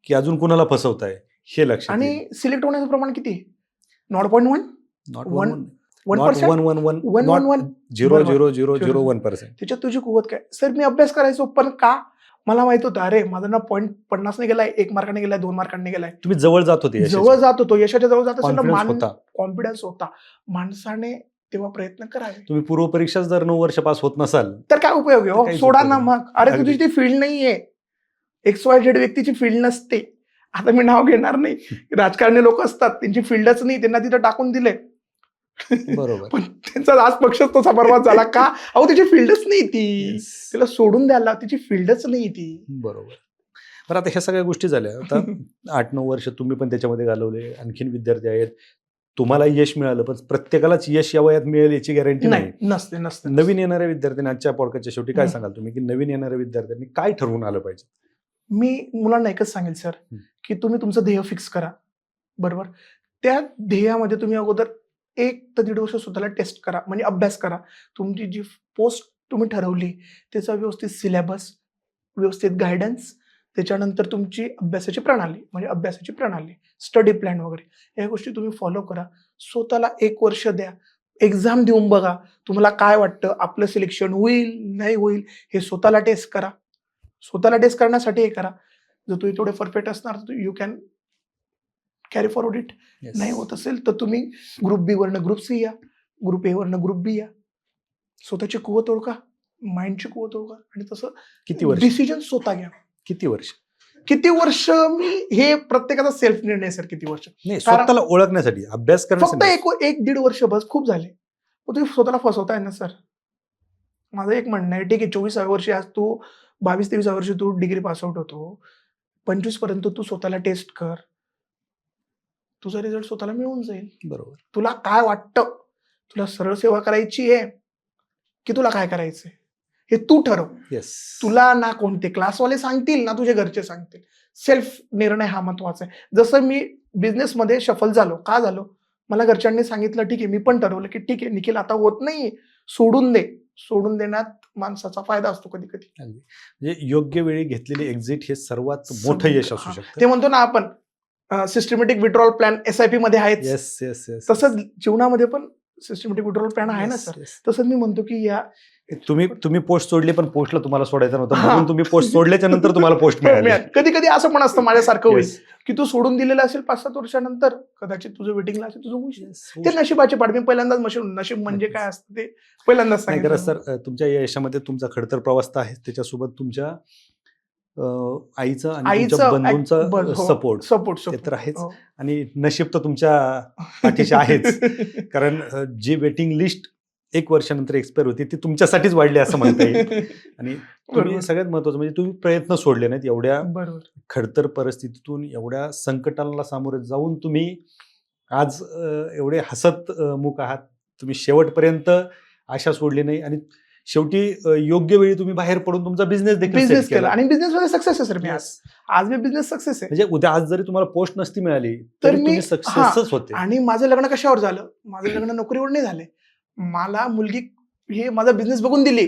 की अजून कुणाला फसवताय हे लक्षात आणि येईल. सिलेक्ट होण्याचं प्रमाण किती आहे? 0.1 Not 1 one- 1%? not 111, 111? not 0.0001%. त्याच्यात तुझी कुवत काय? सर मी अभ्यास करायचो, पण का? मला माहित होतं अरे माझा ना पॉईंट 50 ने गेलाय, 1 मार्काने गेलाय, 2 मार्कांनी गेलाय. तुम्ही जवळ जात होते जवळ जात होतो, यशाच्या जवळ जात असेल कॉन्फिडन्स ना, होता. कॉन्फिडन्स होता. माणसाने तेव्हा प्रयत्न करावे. तुम्ही पूर्वपरीक्षाच जर 9 वर्ष पास होत नसाल तर काय उपयोग आहे? हो, काहीच सोडा उपयोग ना नाही. मग. अरे अगदी. तुझी ती फील्ड नाहीये. XYZ व्यक्तीची फील्ड नसते. आता मी नाव घेणार नाही. राजकारणी लोक असतात, त्यांची फील्डच नाही, त्यांना तिथं टाकून दिले. बरोबर. पण त्यांचा आज पक्षच तसा बरबाद झाला का? अहो त्याची फील्डच नाही ती. Yes. त्याला सोडून द्यायला, तिची फील्डच नाही ती. बरोबर. बरं, आता ह्या सगळ्या गोष्टी झाल्या. आता 8-9 वर्ष तुम्ही पण त्याच्यामध्ये घालवले, आणखीन विद्यार्थी आहेत, तुम्हाला यश मिळालं, पण प्रत्येकालाच यश या वयात मिळेल याची गॅरंटी नाही. नाही, नसते नसते. नवीन येणाऱ्या विद्यार्थ्यांनी आजच्या पॉडकास्टच्या शेवटी काय हम्म. सांगाल तुम्ही की नवीन येणाऱ्या विद्यार्थ्यांनी काय ठरवून आलं पाहिजे? मी मुलांना एकच सांगेल सर, की तुम्ही तुमचं ध्येय फिक्स करा. बरोबर. त्या ध्येयामध्ये तुम्ही अगोदर 1 ते 1.5 वर्ष स्वतःला टेस्ट करा, म्हणजे अभ्यास करा. तुमची जी पोस्ट तुम्ही ठरवली त्याचा व्यवस्थित सिलेबस, व्यवस्थित गायडन्स, त्याच्यानंतर तुमची अभ्यासाची प्रणाली, स्टडी प्लॅन वगैरे या गोष्टी तुम्ही फॉलो करा. स्वतःला 1 वर्ष द्या, एक्झाम देऊन बघा. तुम्हाला काय वाटतं, आपलं सिलेक्शन होईल नाही होईल हे स्वतःला टेस्ट करा. स्वतःला टेस्ट करण्यासाठी हे करा. जर तुम्ही थोडे परफेक्ट असणार तर you can carry forward it. Yes. नाही होत असेल तर तुम्ही ग्रुप बी वरनं ग्रुप सी या, ग्रुप ए वरनं ग्रुप बी या. स्वतःची कुवत ओळखा, माइंडची कुवत ओळखा आणि तसं किती वर्ष? डिसिजन स्वतः घ्या. किती वर्ष? किती वर्ष मी हे प्रत्येकाचा सेल्फ निर्णय सर. किती वर्ष नाही, स्वतःला ओळखण्यासाठी, अभ्यास फक्त करण्यासाठी. 1-1.5 वर्ष बस खूप झाले. मग तुम्ही स्वतःला फसवताय ना सर. माझं एक म्हणणं आहे, ठीक आहे 24व्या वर्षी आज तू 22-23व्या वर्षी तू डिग्री पासआउट होतो. 25 पर्यंत तू स्वतःला टेस्ट कर. तुझा रिझल्ट स्वतःला मिळून जाईल. बरोबर. तुला काय वाटतं, तुला सरळ सेवा करायची आहे की तुला काय करायचंय हे तू ठरव. येस. तुला ना कोणते क्लासवाले सांगतील ना तुझे घरचे सांगतील. सेल्फ निर्णय हा महत्वाचा आहे. जसं मी बिझनेसमध्ये सफल झालो, का झालो? मला घरच्यांनी सांगितलं, ठीक आहे, मी पण ठरवलं की ठीक आहे निखिल आता होत नाही, सोडून दे. सोडून देण्यात माणसाचा फायदा असतो कधी कधी. म्हणजे योग्य वेळी घेतलेली एक्झिट हे सर्वात मोठं यश असू शकतं. ते म्हणतो ना आपण सिस्टमॅटिक विड्रॉल प्लॅन SIP मध्ये आहेत. Yes yes yes. तसंच जीवनामध्ये पण सिस्टमॅटिक विड्रॉल प्लॅन आहे ना Yes, सर. yes. तसंच मी म्हणतो की या तुम्ही पोस्ट सोडली, पण पोस्टला तुम्हाला सोडायचं नव्हतं, हा. म्हणून तुम्ही पोस्ट सोडल्याच्या नंतर तुम्हाला पोस्ट मिळाली. कधी कधी असं पण असतं माझ्यासारखं होईल Yes. की तू सोडून दिलेलं असेल 5-7 वर्षानंतर, कदाचित तुझं वेटिंगला असेल, तुझं होऊ शकतं. Yes, होऊ ते नशिबाचे पाठ. मी पहिल्यांदाच नशीब म्हणजे काय असतं ते पहिल्यांदाच नाही खरंच सांगितलं. सर, तुमच्या या यशामध्ये तुमचा खडतर प्रवास तर आहे, त्याच्यासोबत तुमच्या आईचं आणि तुमच्या बंधूंचा सपोर्ट ते तर आहेच. आणि नशीब तर तुमच्या पाठीशी आहेच. कारण जी वेटिंग लिस्ट 1 वर्षानंतर एक्सपायर होती ती तुमच्यासाठीच वाढली असं म्हणता येईल. आणि तुम्ही सगळ्यात महत्वाचं म्हणजे तुम्ही प्रयत्न सोडले नाहीत. एवढ्या खडतर परिस्थितीतून, एवढ्या संकटाला सामोरे जाऊन तुम्ही आज एवढे हसत मुख आहात. तुम्ही शेवटपर्यंत आशा सोडली नाही आणि शेवटी योग्य वेळी तुम्ही बाहेर पडून तुमचा बिझनेस बिझनेस केला आणि बिझनेस मध्ये सक्सेस आहे सर. मी आज मी बिझनेस सक्सेस आहे. म्हणजे उद्या आज जरी तुम्हाला पोस्ट नसती मिळाली तर तरी मी तुम्ही सक्सेसच होते. आणि माझं लग्न कशावर झालं? माझं लग्न नोकरीवर नाही झाले. मला मुलगी हे माझा बिझनेस बघून दिली.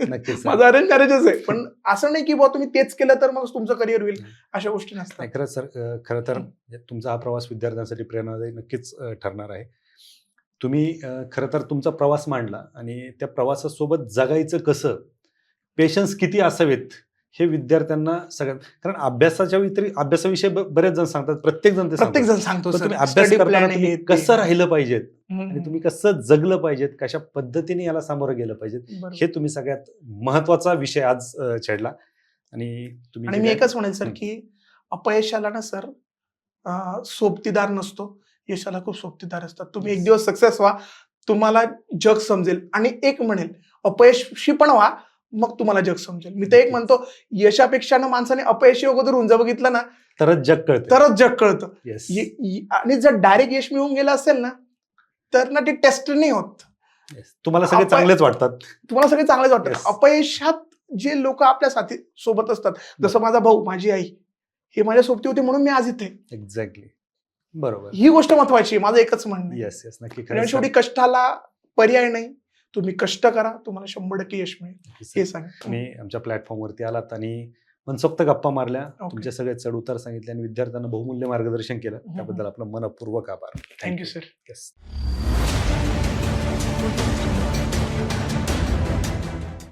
नक्कीच. माझं अरेंज मॅरेजच आहे. पण असं नाही की बुवा तुम्ही तेच केलं तर मग तुमचं करिअर होईल, अशा गोष्टी नसतात. खरंच सर, खरं तर तुमचा हा प्रवास विद्यार्थ्यांसाठी प्रेरणादायी नक्कीच ठरणार आहे. तुम्ही खरं तर तुमचा प्रवास मांडला आणि त्या प्रवासासोबत जगायचं कसं, पेशन्स किती असावेत हे विद्यार्थ्यांना सगळ्यात, कारण अभ्यासाच्या अभ्यासाविषयी बरेच जण सांगतात, प्रत्येक जण ते प्रत्येक सांगतात. जण सांगतो पण सर, तुम्ही अभ्यास study करताना plan तुम्ही हे ते. कसं राहिलं पाहिजेत आणि हम्म. तुम्ही कसं जगलं पाहिजेत, कशा पद्धतीने याला सामोरं गेलं पाहिजे, बरोबर. हे तुम्ही सगळ्यात महत्वाचा विषय आज छेडला. आणि तुम्ही आणि जे मी काय- एकच म्हणेल सर की अपयशाला ना सर सोबतीदार नसतो, यशाला खूप सोबतीदार असतात. तुम्ही एक Yes. दिवस सक्सेस व्हा, तुम्हाला जग समजेल. आणि एक म्हणेल अपयशी पण व्हा, मग तुम्हाला जग समजेल. मी तर एक म्हणतो, यशापेक्षा ना माणसाने अपयशी अगोदर उंच बघितलं ना, तरच जग कळतं. तरच जग कळतं. Yes. आणि जर डायरेक्ट यश मिळून गेलं असेल ना, तर ना ते टेस्ट नाही होत. Yes. तुम्हाला सगळे चांगलेच वाटतात. तुम्हाला सगळे चांगलेच वाटतात. Yes. अपयशात जे लोक आपल्या साथी सोबत असतात, जसं माझा भाऊ, माझी आई, हे माझ्या सोबती होते म्हणून मी आज इथे. एक्झॅक्टली, बरोबर. ही गोष्ट महत्वाची आहे. माझं एकच म्हणणं आहे. येस येस, नक्की. आणि शेवटी कष्टाला पर्याय नाही. तुम्ही कष्ट करा, तुम्हाला 100% यश मिळेल. हे सांग. तुम्ही आमच्या प्लॅटफॉर्मवरती आलात आणि मनसोक्त गप्पा मारल्या, Okay. तुमचे सगळे चढ उतार सांगितले आणि विद्यार्थ्यांना बहुमूल्य मार्गदर्शन केलं, त्याबद्दल आपलं मनपूर्वक आभार. Thank you sir. येस.